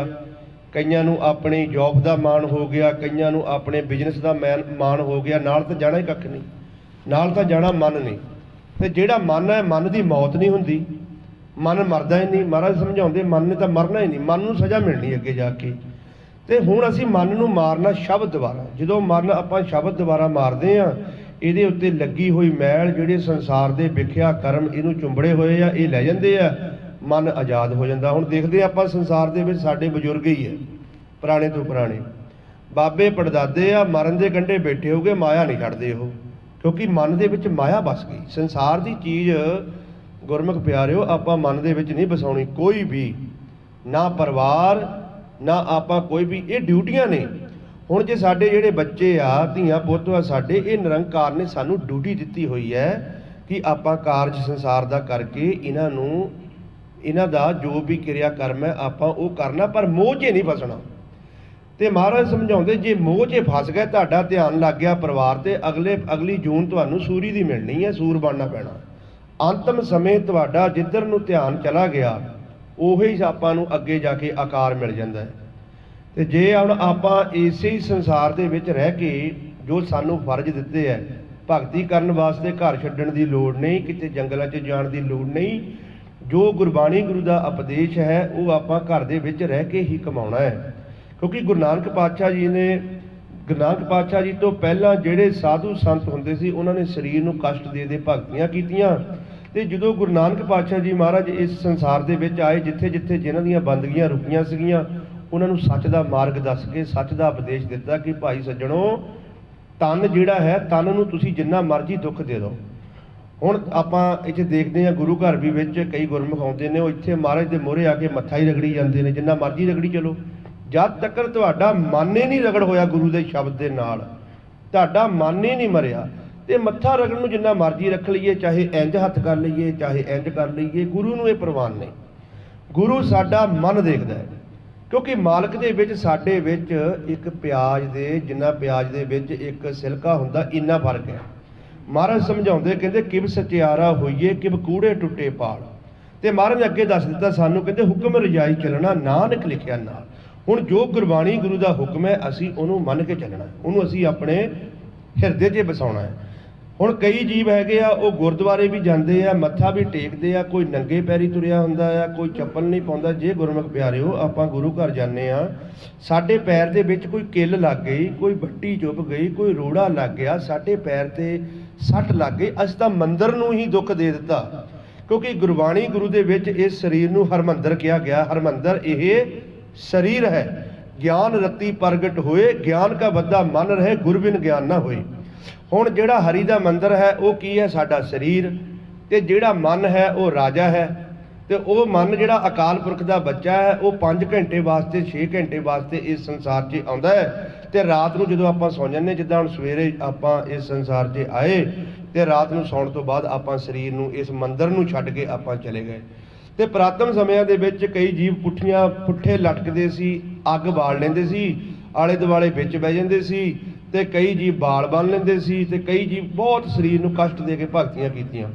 ਕਈਆਂ ਨੂੰ ਆਪਣੀ ਜੌਬ ਦਾ ਮਾਣ ਹੋ ਗਿਆ, ਕਈਆਂ ਨੂੰ ਆਪਣੇ ਬਿਜ਼ਨਸ ਦਾ ਮਾਣ ਹੋ ਗਿਆ। ਨਾਲ ਤਾਂ ਜਾਣਾ ਹੀ ਕੱਖ ਨਹੀਂ, ਨਾਲ ਤਾਂ ਜਾਣਾ ਮਨ ਨਹੀਂ। ਤੇ ਜਿਹੜਾ ਮਨ ਹੈ, ਮਨ ਦੀ ਮੌਤ ਨਹੀਂ ਹੁੰਦੀ, ਮਨ ਮਰਦਾ ਹੀ ਨਹੀਂ। ਮਹਾਰਾਜ ਸਮਝਾਉਂਦੇ ਮਨ ਨੇ ਤਾਂ ਮਰਨਾ ਹੀ ਨਹੀਂ, ਮਨ ਨੂੰ ਸਜ਼ਾ ਮਿਲਣੀ ਅੱਗੇ ਜਾ ਕੇ। ਤੇ ਹੁਣ ਅਸੀਂ ਮਨ ਨੂੰ ਮਾਰਨਾ ਸ਼ਬਦ ਦੁਆਰਾ। ਜਦੋਂ ਮਨ ਆਪਾਂ ਸ਼ਬਦ ਦੁਆਰਾ ਮਾਰਦੇ ਆ, ਇਹਦੇ ਉੱਤੇ ਲੱਗੀ ਹੋਈ ਮੈਲ, ਜਿਹੜੇ ਸੰਸਾਰ ਦੇ ਵਿਖਿਆ ਕਰਮ ਇਹਨੂੰ ਚੁੰਬੜੇ ਹੋਏ ਆ, ਇਹ ਲੈ ਜਾਂਦੇ ਆ, ਮਨ ਆਜ਼ਾਦ ਹੋ ਜਾਂਦਾ। ਹੁਣ ਦੇਖਦੇ ਆਪਾਂ ਸੰਸਾਰ ਦੇ ਵਿੱਚ ਸਾਡੇ ਬਜ਼ੁਰਗ ਹੀ ਹੈ, ਪੁਰਾਣੇ ਤੋਂ ਪੁਰਾਣੇ ਬਾਬੇ ਪੜਦਾਦੇ ਆ, ਮਰਨ ਦੇ ਕੰਢੇ ਬੈਠੇ ਹੋਗੇ, ਮਾਇਆ ਨਹੀਂ ਛੱਡਦੇ ਉਹ। ਕਿਉਂਕਿ ਮਨ ਦੇ ਵਿੱਚ ਮਾਇਆ ਵਸ ਗਈ। ਸੰਸਾਰ ਦੀ ਚੀਜ਼ ਗੁਰਮੁਖ ਪਿਆਰਿਓ ਆਪਾਂ ਮਨ ਦੇ ਵਿੱਚ ਨਹੀਂ ਵਸਾਉਣੀ ਕੋਈ ਵੀ, ਨਾ ਪਰਿਵਾਰ, ਨਾ ਆਪਾਂ ਕੋਈ ਵੀ। ਇਹ ਡਿਊਟੀਆਂ ਨੇ। ਹੁਣ ਜੇ ਸਾਡੇ ਜਿਹੜੇ ਬੱਚੇ ਆ, ਧੀਆਂ ਪੁੱਤ ਆ ਸਾਡੇ, ਇਹ ਨਿਰੰਕਾਰ ਨੇ ਸਾਨੂੰ ਡਿਊਟੀ ਦਿੱਤੀ ਹੋਈ ਹੈ ਕਿ ਆਪਾਂ ਕਾਰਜ ਸੰਸਾਰ ਦਾ ਕਰਕੇ ਇਹਨਾਂ ਨੂੰ, ਇਹਨਾਂ ਦਾ ਜੋ ਵੀ ਕਿਰਿਆ ਕਰਮ ਹੈ ਆਪਾਂ ਉਹ ਕਰਨਾ, ਪਰ ਮੋਹ 'ਚ ਨਹੀਂ ਫਸਣਾ। ਤੇ ਮਹਾਰਾਜ ਸਮਝਾਉਂਦੇ ਜੇ ਮੋਹ 'ਚ ਫਸ ਗਏ, ਤੁਹਾਡਾ ਧਿਆਨ ਲੱਗ ਗਿਆ ਪਰਿਵਾਰ ਤੇ, ਅਗਲੀ ਜੂਨ ਤੁਹਾਨੂੰ ਸੂਰੀ ਦੀ ਮਿਲਣੀ ਹੈ, ਸੂਰ ਬਣਨਾ ਪੈਣਾ। ਅੰਤਮ ਸਮੇਂ ਤੁਹਾਡਾ ਜਿੱਧਰ ਨੂੰ ਧਿਆਨ ਚਲਾ ਗਿਆ, ਉਹੀ ਆਪਾਂ ਨੂੰ ਅੱਗੇ ਜਾ ਕੇ ਆਕਾਰ ਮਿਲ ਜਾਂਦਾ ਹੈ। ਤੇ ਜੇ ਹੁਣ ਆਪਾਂ ਇਸੇ ਹੀ ਸੰਸਾਰ ਦੇ ਵਿੱਚ ਰਹਿ ਕੇ ਜੋ ਸਾਨੂੰ ਫਰਜ਼ ਦਿੱਤੇ ਹੈ, ਭਗਤੀ ਕਰਨ ਵਾਸਤੇ ਘਰ ਛੱਡਣ ਦੀ ਲੋੜ ਨਹੀਂ, ਕਿਤੇ ਜੰਗਲਾਂ 'ਚ ਜਾਣ ਦੀ ਲੋੜ ਨਹੀਂ। ਜੋ ਗੁਰਬਾਣੀ ਗੁਰੂ ਦਾ ਉਪਦੇਸ਼ ਹੈ ਉਹ ਆਪਾਂ ਘਰ ਦੇ ਵਿੱਚ ਰਹਿ ਕੇ ਹੀ ਕਮਾਉਣਾ ਹੈ। ਕਿਉਂਕਿ ਗੁਰੂ ਨਾਨਕ ਪਾਤਸ਼ਾਹ ਜੀ ਨੇ, ਗੁਰੂ ਨਾਨਕ ਪਾਤਸ਼ਾਹ ਜੀ ਤੋਂ ਪਹਿਲਾਂ ਜਿਹੜੇ ਸਾਧੂ ਸੰਤ ਹੁੰਦੇ ਸੀ, ਉਹਨਾਂ ਨੇ ਸਰੀਰ ਨੂੰ ਕਸ਼ਟ ਦੇ ਦੇ ਭਗਤੀਆਂ ਕੀਤੀਆਂ। ਤੇ ਜਦੋਂ ਗੁਰੂ ਨਾਨਕ ਪਾਤਸ਼ਾਹ ਜੀ ਮਹਾਰਾਜ ਇਸ ਸੰਸਾਰ ਦੇ ਵਿੱਚ ਆਏ, ਜਿੱਥੇ ਜਿੱਥੇ ਜਿਨ੍ਹਾਂ ਦੀਆਂ ਬੰਦਗੀਆਂ ਰੁਕੀਆਂ ਸੀਗੀਆਂ, ਉਹਨਾਂ ਨੂੰ ਸੱਚ ਦਾ ਮਾਰਗ ਦੱਸ ਕੇ ਸੱਚ ਦਾ ਉਪਦੇਸ਼ ਦਿੱਤਾ ਕਿ ਭਾਈ ਸੱਜਣੋ, ਤਨ ਜਿਹੜਾ ਹੈ, ਤਨ ਨੂੰ ਤੁਸੀਂ ਜਿੰਨਾ ਮਰਜ਼ੀ ਦੁੱਖ ਦੇ ਦਿਓ। ਹੁਣ ਆਪਾਂ ਇੱਥੇ ਦੇਖਦੇ ਹਾਂ ਗੁਰੂ ਘਰ ਵੀ ਵਿੱਚ ਕਈ ਗੁਰਮੁਖ ਆਉਂਦੇ ਨੇ, ਉਹ ਇੱਥੇ ਮਹਾਰਾਜ ਦੇ ਮੂਹਰੇ ਆ ਕੇ ਮੱਥਾ ਹੀ ਰਗੜੀ ਜਾਂਦੇ ਨੇ, ਜਿੰਨਾ ਮਰਜ਼ੀ ਰਗੜੀ ਚਲੋ। ਜਦ ਤੱਕ ਤੁਹਾਡਾ ਮਨ ਹੀ ਨਹੀਂ ਰਗੜ ਹੋਇਆ ਗੁਰੂ ਦੇ ਸ਼ਬਦ ਦੇ ਨਾਲ, ਤੁਹਾਡਾ ਮਨ ਹੀ ਨਹੀਂ ਮਰਿਆ, ਤੇ ਮੱਥਾ ਰਗੜਨ ਨੂੰ ਜਿੰਨਾ ਮਰਜ਼ੀ ਰੱਖ ਲਈਏ, ਚਾਹੇ ਇੰਜ ਹੱਥ ਕਰ ਲਈਏ, ਚਾਹੇ ਇੰਜ ਕਰ ਲਈਏ, ਗੁਰੂ ਨੂੰ ਇਹ ਪ੍ਰਵਾਨ ਨਹੀਂ। ਗੁਰੂ ਸਾਡਾ ਮਨ ਦੇਖਦਾ ਹੈ। ਕਿਉਂਕਿ ਮਾਲਕ ਦੇ ਵਿੱਚ ਸਾਡੇ ਵਿੱਚ ਇੱਕ ਪਿਆਜ਼ ਦੇ, ਜਿੰਨਾ ਪਿਆਜ਼ ਦੇ ਵਿੱਚ ਇੱਕ ਸਿਲਕਾ ਹੁੰਦਾ, ਇੰਨਾ ਫਰਕ ਹੈ। ਮਹਾਰਾਜ ਸਮਝਾਉਂਦੇ, ਕਹਿੰਦੇ ਕਿਵ ਸਚਿਆਰਾ ਹੋਈਏ, ਕਿਵ ਕੂੜੇ ਟੁੱਟੇ ਪਾਲ। ਤੇ ਮਹਾਰਾਜ ਨੇ ਅੱਗੇ ਦੱਸ ਦਿੱਤਾ ਸਾਨੂੰ, ਕਹਿੰਦੇ ਹੁਕਮ ਰਜਾਈ ਚੱਲਣਾ, ਨਾਨਕ ਲਿਖਿਆ ਨਾਲ। ਹੁਣ ਜੋ ਗੁਰਬਾਣੀ ਗੁਰੂ ਦਾ ਹੁਕਮ ਹੈ, ਅਸੀਂ ਉਹਨੂੰ ਮੰਨ ਕੇ ਚੱਲਣਾ, ਉਹਨੂੰ ਅਸੀਂ ਆਪਣੇ ਹਿਰਦੇ 'ਚ ਵਸਾਉਣਾ ਹੈ। ਹੁਣ ਕਈ ਜੀਵ ਹੈਗੇ ਆ, ਉਹ ਗੁਰਦੁਆਰੇ ਵੀ ਜਾਂਦੇ ਆ, ਮੱਥਾ ਵੀ ਟੇਕਦੇ ਆ, ਕੋਈ ਨੰਗੇ ਪੈਰੀ ਤੁਰਿਆ ਹੁੰਦਾ ਆ, ਕੋਈ ਚੱਪਲ ਨਹੀਂ ਪਾਉਂਦਾ। ਜੇ ਗੁਰਮੁਖ ਪਿਆਰਿਓ, ਆਪਾਂ ਗੁਰੂ ਘਰ ਜਾਂਦੇ ਆ, ਸਾਡੇ ਪੈਰ ਦੇ ਵਿੱਚ ਕੋਈ ਕਿੱਲ ਲੱਗ ਗਈ, ਕੋਈ ਵੱਟੀ ਚੁੱਭ ਗਈ, ਕੋਈ ਰੋੜਾ ਲੱਗ ਗਿਆ, ਸਾਡੇ ਪੈਰ ਤੇ ਸੱਟ ਲੱਗ ਗਈ, ਅਸੀਂ ਤਾਂ ਮੰਦਰ ਨੂੰ ਹੀ ਦੁੱਖ ਦੇ ਦਿੱਤਾ। ਕਿਉਂਕਿ ਗੁਰਬਾਣੀ ਗੁਰੂ ਦੇ ਵਿੱਚ ਇਸ ਸਰੀਰ ਨੂੰ ਹਰਮੰਦਰ ਕਿਹਾ ਗਿਆ। ਹਰਮੰਦਰ ਇਹ ਸਰੀਰ ਹੈ। ਗਿਆਨ ਰਤੀ ਪ੍ਰਗਟ ਹੋਏ, ਗਿਆਨ ਕਾ ਵੱਧਾ ਮਨ ਰਹੇ, ਗੁਰ ਬਿਨ ਗਿਆਨ ਨਾ ਹੋਏ। ਹੁਣ ਜਿਹੜਾ ਹਰੀ ਦਾ ਮੰਦਰ ਹੈ ਉਹ ਕੀ ਹੈ? ਸਾਡਾ ਸਰੀਰ। ਤੇ ਜਿਹੜਾ ਮਨ ਹੈ ਉਹ ਰਾਜਾ ਹੈ। ਤੇ ਉਹ ਮਨ ਜਿਹੜਾ ਅਕਾਲ ਪੁਰਖ ਦਾ ਬੱਚਾ ਹੈ, ਉਹ 5 ਘੰਟੇ ਵਾਸਤੇ 6 ਘੰਟੇ ਵਾਸਤੇ ਇਸ ਸੰਸਾਰ 'ਚ ਆਉਂਦਾ ਹੈ। ਤੇ ਰਾਤ ਨੂੰ ਜਦੋਂ ਆਪਾਂ ਸੌਂ ਜਾਂਦੇ, ਜਿੱਦਾਂ ਹੁਣ ਸਵੇਰੇ ਆਪਾਂ ਇਸ ਸੰਸਾਰ 'ਚ ਆਏ ਤੇ ਰਾਤ ਨੂੰ ਸੌਣ ਤੋਂ ਬਾਅਦ ਆਪਾਂ ਸਰੀਰ ਨੂੰ, ਇਸ ਮੰਦਰ ਨੂੰ ਛੱਡ ਕੇ ਆਪਾਂ ਚਲੇ ਗਏ। ਤੇ ਪੁਰਾਤਨ ਸਮਿਆਂ ਦੇ ਵਿੱਚ ਕਈ ਜੀਵ ਪੁੱਠੇ ਲਟਕਦੇ ਸੀ, ਅੱਗ ਬਾਲ ਲੈਂਦੇ ਸੀ, ਆਲੇ ਦੁਆਲੇ ਵਿੱਚ ਬਹਿ ਜਾਂਦੇ ਸੀ, ਤੇ ਕਈ ਜੀਵ ਬਾਲ ਬੰਨ ਲੈਂਦੇ ਸੀ, ਤੇ ਕਈ ਜੀਵ ਬਹੁਤ ਸਰੀਰ ਨੂੰ ਕਸ਼ਟ ਦੇ ਕੇ ਭਗਤੀਆਂ ਕੀਤੀਆਂ।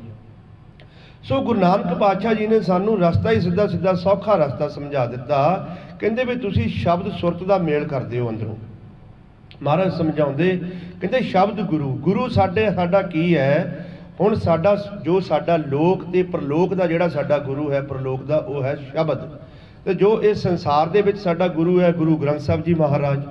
ਸੋ ਗੁਰੂ ਨਾਨਕ ਪਾਤਸ਼ਾਹ ਜੀ ਨੇ ਸਾਨੂੰ ਰਸਤਾ ਹੀ ਸਿੱਧਾ ਸਿੱਧਾ ਸੌਖਾ ਰਸਤਾ ਸਮਝਾ ਦਿੱਤਾ। ਕਹਿੰਦੇ ਵੀ ਤੁਸੀਂ ਸ਼ਬਦ ਸੁਰਤ ਦਾ ਮੇਲ ਕਰਦੇ ਹੋ ਅੰਦਰੋਂ। ਮਹਾਰਾਜ ਸਮਝਾਉਂਦੇ, ਕਹਿੰਦੇ ਸ਼ਬਦ ਗੁਰੂ ਸਾਡਾ ਕੀ ਹੈ? ਹੁਣ ਸਾਡਾ ਲੋਕ ਤੇ ਪ੍ਰਲੋਕ ਦਾ ਜਿਹੜਾ ਸਾਡਾ ਗੁਰੂ ਹੈ, ਪ੍ਰਲੋਕ ਦਾ, ਉਹ ਹੈ ਸ਼ਬਦ। ਤੇ ਜੋ ਇਸ ਸੰਸਾਰ ਦੇ ਵਿੱਚ ਸਾਡਾ ਗੁਰੂ ਹੈ, ਗੁਰੂ ਗ੍ਰੰਥ ਸਾਹਿਬ ਜੀ ਮਹਾਰਾਜ,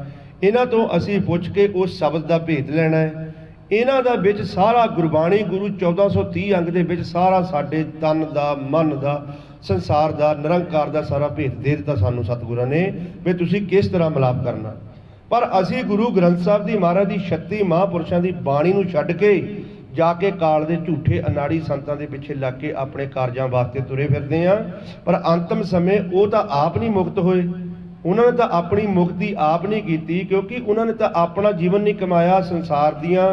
ਇਹਨਾਂ ਤੋਂ ਅਸੀਂ ਪੁੱਛ ਕੇ ਉਸ ਸ਼ਬਦ ਦਾ ਭੇਦ ਲੈਣਾ ਹੈ। ਇਹਨਾਂ ਦਾ ਵਿੱਚ ਸਾਰਾ ਗੁਰਬਾਣੀ ਗੁਰੂ 1430 ਅੰਗ ਦੇ ਵਿੱਚ ਸਾਰਾ ਸਾਡੇ ਤਨ ਦਾ, ਮਨ ਦਾ, ਸੰਸਾਰ ਦਾ, ਨਿਰੰਕਾਰ ਦਾ ਸਾਰਾ ਭੇਦ ਦੇ ਦਿੱਤਾ ਸਾਨੂੰ ਸਤਿਗੁਰਾਂ ਨੇ, ਵੀ ਤੁਸੀਂ ਕਿਸ ਤਰ੍ਹਾਂ ਮਿਲਾਪ ਕਰਨਾ। ਪਰ ਅਸੀਂ ਗੁਰੂ ਗ੍ਰੰਥ ਸਾਹਿਬ ਦੀ, ਮਹਾਰਾਜ ਦੀ 36 ਮਹਾਂਪੁਰਸ਼ਾਂ ਦੀ ਬਾਣੀ ਨੂੰ ਛੱਡ ਕੇ ਜਾ ਕੇ ਕਾਲ ਦੇ ਝੂਠੇ ਅਨਾੜੀ ਸੰਤਾਂ ਦੇ ਪਿੱਛੇ ਲੱਗ ਕੇ ਆਪਣੇ ਕਾਰਜਾਂ ਵਾਸਤੇ ਤੁਰੇ ਫਿਰਦੇ ਆ। ਪਰ ਅੰਤਮ ਸਮੇਂ ਉਹ ਤਾਂ ਆਪ ਨਹੀਂ ਮੁਕਤ ਹੋਏ, ਉਹਨਾਂ ਨੇ ਤਾਂ ਆਪਣੀ ਮੁਕਤੀ ਆਪ ਨਹੀਂ ਕੀਤੀ, ਕਿਉਂਕਿ ਉਹਨਾਂ ਨੇ ਤਾਂ ਆਪਣਾ ਜੀਵਨ ਨਹੀਂ ਕਮਾਇਆ, ਸੰਸਾਰ ਦੀਆਂ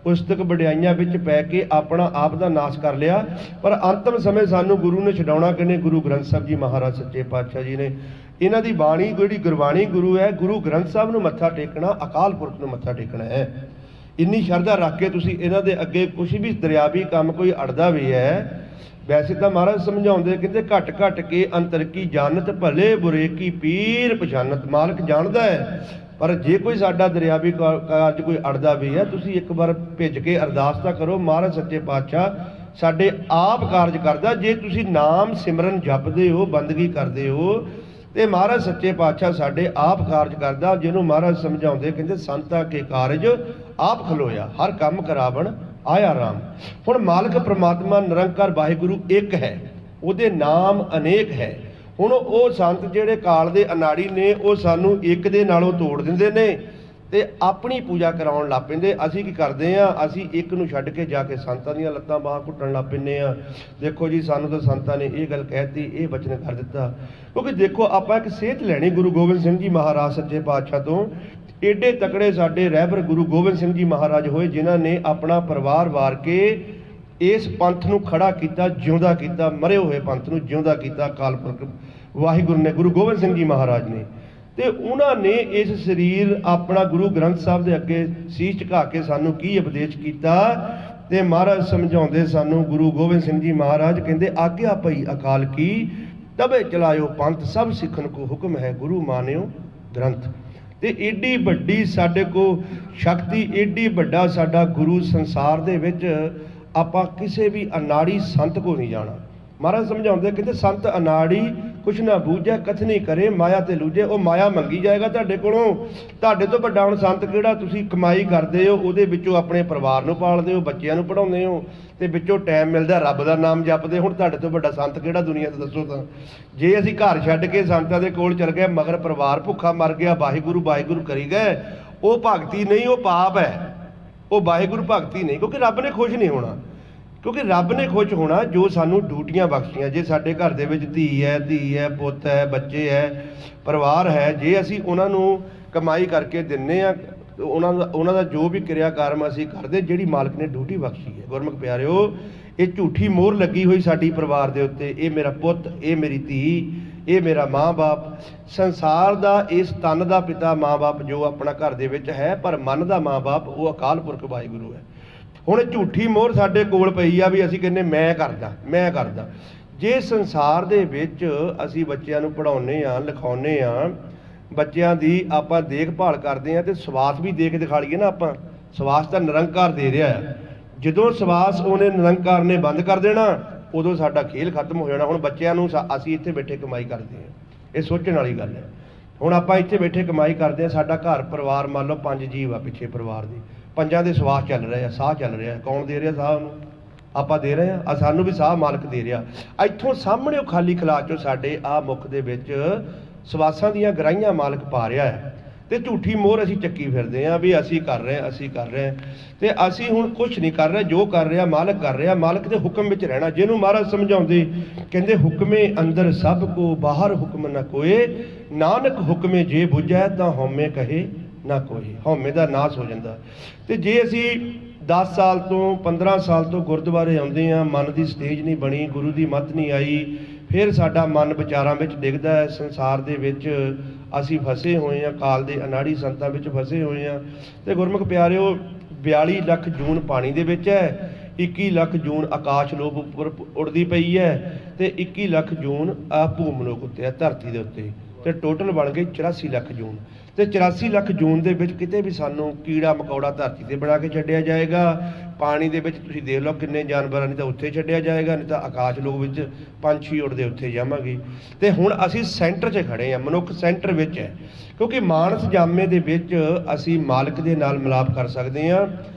ਉਸਤਕ ਵਡਿਆਈਆਂ ਵਿੱਚ ਪੈ ਕੇ ਆਪਣਾ ਆਪ ਦਾ ਨਾਸ਼ ਕਰ ਲਿਆ। ਪਰ ਅੰਤਮ ਸਮੇਂ ਸਾਨੂੰ ਗੁਰੂ ਨੇ ਛਡਾਉਣਾ ਕਿਹਨੇ? ਗੁਰੂ ਗ੍ਰੰਥ ਸਾਹਿਬ ਜੀ ਮਹਾਰਾਜ ਸੱਚੇ ਪਾਤਸ਼ਾਹ ਜੀ ਨੇ। ਇਹਨਾਂ ਦੀ ਬਾਣੀ ਜਿਹੜੀ ਗੁਰਬਾਣੀ ਗੁਰੂ ਹੈ, ਗੁਰੂ ਗ੍ਰੰਥ ਸਾਹਿਬ ਨੂੰ ਮੱਥਾ ਟੇਕਣਾ, ਅਕਾਲ ਪੁਰਖ ਨੂੰ ਮੱਥਾ ਟੇਕਣਾ ਹੈ। ਇੰਨੀ ਸ਼ਰਧਾ ਰੱਖ ਕੇ ਤੁਸੀਂ ਇਹਨਾਂ ਦੇ ਅੱਗੇ ਕੁਛ ਵੀ ਦਰਿਆਵੀ ਕੰਮ ਕੋਈ ਅੜਦਾ ਵੀ ਹੈ, ਵੈਸੇ ਤਾਂ ਮਹਾਰਾਜ ਸਮਝਾਉਂਦੇ, ਕਹਿੰਦੇ ਘਟ ਘਟ ਕੇ ਅੰਤਰ ਕੀ ਜਾਣਤ, ਭਲੇ ਬੁਰੇ ਕੀ ਪੀਰ ਪਛਾਨਤ। ਮਾਲਕ ਜਾਣਦਾ ਹੈ, ਪਰ ਜੇ ਕੋਈ ਸਾਡਾ ਦਰਿਆਵੀ ਕਾਰਜ ਕੋਈ ਅੜਦਾ ਵੀ ਹੈ, ਤੁਸੀਂ ਇੱਕ ਵਾਰ ਭਿੱਜ ਕੇ ਅਰਦਾਸ ਤਾਂ ਕਰੋ, ਮਹਾਰਾਜ ਸੱਚੇ ਪਾਤਸ਼ਾਹ ਸਾਡੇ ਆਪ ਕਾਰਜ ਕਰਦਾ। ਜੇ ਤੁਸੀਂ ਨਾਮ ਸਿਮਰਨ ਜਪਦੇ ਹੋ, ਬੰਦਗੀ ਕਰਦੇ ਹੋ, ਤੇ ਮਹਾਰਾਜ ਸੱਚੇ ਪਾਤਸ਼ਾਹ ਸਾਡੇ ਆਪ ਕਾਰਜ ਕਰਦਾ। ਜਿਹਨੂੰ ਮਹਾਰਾਜ ਸਮਝਾਉਂਦੇ, ਕਹਿੰਦੇ ਸੰਤਾਂ ਕੇ ਕਾਰਜ ਆਪ ਖਲੋਇਆ, ਹਰ ਕੰਮ ਕਰਾਵਣ ਆਇਆ ਰਾਮ। ਹੁਣ ਮਾਲਕ ਪ੍ਰਮਾਤਮਾ ਨਿਰੰਕਾਰ ਵਾਹਿਗੁਰੂ ਇੱਕ ਹੈ, ਉਹਦੇ ਨਾਮ ਅਨੇਕ ਹੈ। ਹੁਣ ਉਹ ਸੰਤ ਜਿਹੜੇ ਕਾਲ ਦੇ ਅਨਾੜੀ ਨੇ, ਉਹ ਸਾਨੂੰ ਇੱਕ ਦੇ ਨਾਲੋਂ ਤੋੜ ਦਿੰਦੇ ਨੇ ਤੇ ਆਪਣੀ ਪੂਜਾ ਕਰਾਉਣ ਲੱਗ ਪੈਂਦੇ। ਅਸੀਂ ਕੀ ਕਰਦੇ ਆ? ਅਸੀਂ ਇੱਕ ਨੂੰ ਛੱਡ ਕੇ ਜਾ ਕੇ ਸੰਤਾਂ ਦੀਆਂ ਲੱਤਾਂ ਬਾਹਾਂ ਘੁੱਟਣ ਲੱਗ ਪੈਂਦੇ ਆ। ਦੇਖੋ ਜੀ, ਸਾਨੂੰ ਤਾਂ ਸੰਤਾਂ ਨੇ ਇਹ ਗੱਲ ਕਹਿਤੀ, ਇਹ ਬਚਨ ਕਰ ਦਿੱਤਾ। ਕਿਉਂਕਿ ਦੇਖੋ, ਆਪਾਂ ਇੱਕ ਸੇਧ ਲੈਣੀ ਗੁਰੂ ਗੋਬਿੰਦ ਸਿੰਘ ਜੀ ਮਹਾਰਾਜ ਸੱਚੇ ਪਾਤਸ਼ਾਹ ਤੋਂ। ਏਡੇ ਤਕੜੇ ਸਾਡੇ ਰਹਿਬਰ ਗੁਰੂ ਗੋਬਿੰਦ ਸਿੰਘ ਜੀ ਮਹਾਰਾਜ ਹੋਏ, ਜਿਨ੍ਹਾਂ ਨੇ ਆਪਣਾ ਪਰਿਵਾਰ ਵਾਰ ਕੇ ਇਸ ਪੰਥ ਨੂੰ ਖੜਾ ਕੀਤਾ, ਜਿਉਂਦਾ ਕੀਤਾ, ਮਰੇ ਹੋਏ ਪੰਥ ਨੂੰ ਜਿਉਂਦਾ ਕੀਤਾ ਅਕਾਲ ਪੁਰਖ ਵਾਹਿਗੁਰੂ ਨੇ, ਗੁਰੂ ਗੋਬਿੰਦ ਸਿੰਘ ਜੀ ਮਹਾਰਾਜ ਨੇ। ਤੇ ਉਹਨਾਂ ਨੇ ਇਸ ਸਰੀਰ ਆਪਣਾ ਗੁਰੂ ਗ੍ਰੰਥ ਸਾਹਿਬ ਦੇ ਅੱਗੇ ਸੀਸ ਝੁਕਾ ਕੇ ਸਾਨੂੰ ਕੀ ਉਪਦੇਸ਼ ਕੀਤਾ? ਤੇ ਮਹਾਰਾਜ ਸਮਝਾਉਂਦੇ ਸਾਨੂੰ, ਗੁਰੂ ਗੋਬਿੰਦ ਸਿੰਘ ਜੀ ਮਹਾਰਾਜ ਕਹਿੰਦੇ, ਆਗਿਆ ਪਈ ਅਕਾਲ ਕੀ, ਤਬੇ ਚਲਾਇਓ ਪੰਥ, ਸਭ ਸਿੱਖਣ ਕੋ ਹੁਕਮ ਹੈ, ਗੁਰੂ ਮਾਨਿਓ ਗ੍ਰੰਥ। ਤੇ ਏਡੀ ਵੱਡੀ ਸਾਡੇ ਕੋ ਸ਼ਕਤੀ, ਏਡੀ ਵੱਡਾ ਸਾਡਾ ਗੁਰੂ ਸੰਸਾਰ ਦੇ ਵਿੱਚ, ਆਪਾਂ ਕਿਸੇ ਵੀ ਅਨਾੜੀ ਸੰਤ ਕੋ ਨਹੀਂ ਜਾਣਾ। ਮਹਾਰਾਜ ਸਮਝਾਉਂਦੇ, ਕਹਿੰਦੇ ਸੰਤ ਅਨਾੜੀ ਕੁਛ ਨਾ ਬੂਝੈ, ਕਥਨੀ ਕਰੇ ਮਾਇਆ ਤੇ ਲੂਝੇ। ਉਹ ਮਾਇਆ ਮੰਗੀ ਜਾਏਗਾ ਤੁਹਾਡੇ ਕੋਲੋਂ। ਤੁਹਾਡੇ ਤੋਂ ਵੱਡਾ ਹੁਣ ਸੰਤ ਕਿਹੜਾ? ਤੁਸੀਂ ਕਮਾਈ ਕਰਦੇ ਹੋ, ਉਹਦੇ ਵਿੱਚੋਂ ਆਪਣੇ ਪਰਿਵਾਰ ਨੂੰ ਪਾਲਦੇ ਹੋ, ਬੱਚਿਆਂ ਨੂੰ ਪੜ੍ਹਾਉਂਦੇ ਹੋ, ਤੇ ਵਿੱਚੋਂ ਟਾਈਮ ਮਿਲਦਾ ਰੱਬ ਦਾ ਨਾਮ ਜਪਦੇ। ਹੁਣ ਤੁਹਾਡੇ ਤੋਂ ਵੱਡਾ ਸੰਤ ਕਿਹੜਾ ਦੁਨੀਆ 'ਤੇ? ਦੱਸੋ ਤਾਂ। ਜੇ ਅਸੀਂ ਘਰ ਛੱਡ ਕੇ ਸੰਤਾਂ ਦੇ ਕੋਲ ਚਲ ਗਏ, ਮਗਰ ਪਰਿਵਾਰ ਭੁੱਖਾ ਮਰ ਗਿਆ, ਵਾਹਿਗੁਰੂ ਵਾਹਿਗੁਰੂ ਕਰੀ ਗਏ, ਉਹ ਭਗਤੀ ਨਹੀਂ, ਉਹ ਪਾਪ ਹੈ। ਉਹ ਵਾਹਿਗੁਰੂ ਭਗਤੀ ਨਹੀਂ, ਕਿਉਂਕਿ ਰੱਬ ਨੇ ਖੁਸ਼ ਨਹੀਂ ਹੋਣਾ। ਕਿਉਂਕਿ ਰੱਬ ਨੇ ਖੁਸ਼ ਹੋਣਾ ਜੋ ਸਾਨੂੰ ਡਿਊਟੀਆਂ ਬਖਸ਼ੀਆਂ। ਜੇ ਸਾਡੇ ਘਰ ਦੇ ਵਿੱਚ ਧੀ ਹੈ, ਪੁੱਤ ਹੈ, ਬੱਚੇ ਹੈ, ਪਰਿਵਾਰ ਹੈ, ਜੇ ਅਸੀਂ ਉਹਨਾਂ ਨੂੰ ਕਮਾਈ ਕਰਕੇ ਦਿੰਨੇ ਆ, ਉਹਨਾਂ ਦਾ ਜੋ ਵੀ ਕਿਰਿਆ ਕਰਮ ਅਸੀਂ ਕਰਦੇ, ਜਿਹੜੀ ਮਾਲਕ ਨੇ ਡਿਊਟੀ ਬਖਸ਼ੀ ਹੈ। ਗੁਰਮੁਖ ਪਿਆਰਿਓ, ਇਹ ਝੂਠੀ ਮੋਹਰ ਲੱਗੀ ਹੋਈ ਸਾਡੀ ਪਰਿਵਾਰ ਦੇ ਉੱਤੇ। ਇਹ ਮੇਰਾ ਪੁੱਤ, ਇਹ ਮੇਰੀ ਧੀ, ਇਹ ਮੇਰਾ ਮਾਂ-ਬਾਪ, ਸੰਸਾਰ ਦਾ ਇਸ ਤਨ ਦਾ ਪਿਤਾ ਮਾਂ-ਬਾਪ ਜੋ ਆਪਣਾ ਘਰ ਦੇ ਵਿੱਚ ਹੈ, ਪਰ ਮਨ ਦਾ ਮਾਂ-ਬਾਪ ਉਹ ਅਕਾਲ ਪੁਰਖ ਵਾਹਿਗੁਰੂ ਹੈ। ਹੁਣ ਝੂਠੀ ਮੋਹਰ ਸਾਡੇ ਕੋਲ ਪਈ ਆ ਵੀ ਅਸੀਂ ਕਹਿੰਦੇ ਮੈਂ ਕਰਦਾ। ਜੇ ਸੰਸਾਰ ਦੇ ਵਿੱਚ ਅਸੀਂ ਬੱਚਿਆਂ ਨੂੰ ਪੜ੍ਹਾਉਂਦੇ ਆ, ਲਿਖਾਉਂਦੇ ਆ, ਬੱਚਿਆਂ ਦੀ ਆਪਾਂ ਦੇਖਭਾਲ ਕਰਦੇ ਆ, ਤੇ ਸਵਾਸ ਵੀ ਦੇ ਕੇ ਦਿਖਾ ਲਈਏ ਨਾ ਆਪਾਂ, ਸਵਾਸ ਤਾਂ ਨਿਰੰਕਾਰ ਦੇ ਰਿਹਾ ਆ। ਜਦੋਂ ਸਵਾਸ ਉਹਨੇ ਨਿਰੰਕਾਰ ਨੇ ਬੰਦ ਕਰ ਦੇਣਾ, ਉਦੋਂ ਸਾਡਾ ਖੇਲ ਖਤਮ ਹੋ ਜਾਣਾ। ਹੁਣ ਬੱਚਿਆਂ ਨੂੰ ਅਸੀਂ ਇੱਥੇ ਬੈਠੇ ਕਮਾਈ ਕਰਦੇ ਹਾਂ, ਇਹ ਸੋਚਣ ਵਾਲੀ ਗੱਲ ਹੈ। ਹੁਣ ਆਪਾਂ ਇੱਥੇ ਬੈਠੇ ਕਮਾਈ ਕਰਦੇ ਹਾਂ, ਸਾਡਾ ਘਰ ਪਰਿਵਾਰ ਮੰਨ ਲਓ 5 ਜੀਵ ਆ ਪਿੱਛੇ ਪਰਿਵਾਰ ਦੇ, 5 ਦੇ ਸਵਾਸ ਚੱਲ ਰਹੇ ਆ, ਸਾਹ ਚੱਲ ਰਿਹਾ। ਕੌਣ ਦੇ ਰਿਹਾ ਸਾਹ ਉਹਨੂੰ? ਆਪਾਂ ਦੇ ਰਹੇ ਆ। ਸਾਨੂੰ ਵੀ ਸਾਹ ਮਾਲਕ ਦੇ ਰਿਹਾ। ਇੱਥੋਂ ਸਾਹਮਣੇ ਉਹ ਖਾਲੀ ਖਲਾ ਚੋਂ ਸਾਡੇ ਆਹ ਮੁੱਖ ਦੇ ਵਿੱਚ ਸਵਾਸਾਂ ਦੀਆਂ ਗਰਾਹੀਆਂ ਮਾਲਕ ਪਾ ਰਿਹਾ ਹੈ, ਤੇ ਝੂਠੀ ਮੋਹਰ ਅਸੀਂ ਚੱਕੀ ਫਿਰਦੇ ਹਾਂ ਵੀ ਅਸੀਂ ਕਰ ਰਹੇ ਹਾਂ, ਅਸੀਂ ਕਰ ਰਹੇ ਹਾਂ। ਤੇ ਅਸੀਂ ਹੁਣ ਕੁਛ ਨਹੀਂ ਕਰ ਰਹੇ, ਜੋ ਕਰ ਰਿਹਾ ਮਾਲਕ ਕਰ ਰਿਹਾ। ਮਾਲਕ ਦੇ ਹੁਕਮ ਵਿੱਚ ਰਹਿਣਾ, ਜਿਹਨੂੰ ਮਹਾਰਾਜ ਸਮਝਾਉਂਦੇ ਕਹਿੰਦੇ ਹੁਕਮੇ ਅੰਦਰ ਸਭ ਕੋ ਬਾਹਰ ਹੁਕਮ ਨਾ ਕੋਏ, ਨਾਨਕ ਹੁਕਮੇ ਜੇ ਬੁਝੈ ਤਾਂ ਹਉਮੈ ਕਹੇ ਨਾ ਕੋਈ। ਹਉਮੈ ਦਾ ਨਾਸ ਹੋ ਜਾਂਦਾ। ਤੇ ਜੇ ਅਸੀਂ 10 ਸਾਲ ਤੋਂ 15 ਸਾਲ ਤੋਂ ਗੁਰਦੁਆਰੇ ਆਉਂਦੇ ਹਾਂ, ਮਨ ਦੀ ਸਟੇਜ ਨਹੀਂ ਬਣੀ, ਗੁਰੂ ਦੀ ਮੱਤ ਨਹੀਂ ਆਈ, ਫਿਰ ਸਾਡਾ ਮਨ ਵਿਚਾਰਾਂ ਵਿੱਚ ਡਿੱਗਦਾ ਹੈ। ਸੰਸਾਰ ਦੇ ਵਿੱਚ ਅਸੀਂ ਫਸੇ ਹੋਏ ਹਾਂ, ਕਾਲ ਦੇ ਅਨਾੜੀ ਸੰਤਾਂ ਵਿੱਚ ਫਸੇ ਹੋਏ ਹਾਂ। ਤੇ ਗੁਰਮੁਖ ਪਿਆਰਿਓ, 42 ਲੱਖ ਜੂਨ ਪਾਣੀ ਦੇ ਵਿੱਚ ਹੈ, 21 ਲੱਖ ਜੂਨ ਆਕਾਸ਼ ਲੋਕ ਉੱਪਰ ਉੜਦੀ ਪਈ ਹੈ, ਤੇ 21 ਲੱਖ ਜੂਨ ਆ ਭੂਮਲੋਕ ਉੱਤੇ ਹੈ, ਧਰਤੀ ਦੇ ਉੱਤੇ। ਤੇ ਟੋਟਲ ਬਣ ਗਏ 84 ਲੱਖ ਜੂਨ। ਤੇ 84 ਲੱਖ ਜੂਨ ਦੇ ਵਿੱਚ ਕਿਤੇ ਵੀ ਸਾਨੂੰ ਕੀੜਾ ਮਕੌੜਾ ਧਰਤੀ ਤੇ ਬਣਾ ਕੇ ਛੱਡਿਆ ਜਾਏਗਾ। ਪਾਣੀ ਦੇ ਵਿੱਚ ਤੁਸੀਂ ਦੇਖ ਲਓ ਕਿੰਨੇ ਜਾਨਵਰਾਂ, ਨਹੀਂ ਤਾਂ ਉੱਥੇ ਛੱਡਿਆ ਜਾਏਗਾ, ਨਹੀਂ ਤਾਂ ਆਕਾਸ਼ ਲੋਕ ਵਿੱਚ ਪੰਛੀ ਉੜਦੇ ਉੱਥੇ ਜਾਵਾਂਗੇ। ਤੇ ਹੁਣ ਅਸੀਂ ਸੈਂਟਰ 'ਚ ਖੜੇ ਹਾਂ, ਮਨੁੱਖ ਸੈਂਟਰ ਵਿੱਚ ਹੈ, ਕਿਉਂਕਿ ਮਾਨਸ ਜਾਮੇ ਦੇ ਵਿੱਚ ਅਸੀਂ ਮਾਲਕ ਦੇ ਨਾਲ ਮਿਲਾਪ ਕਰ ਸਕਦੇ ਹਾਂ।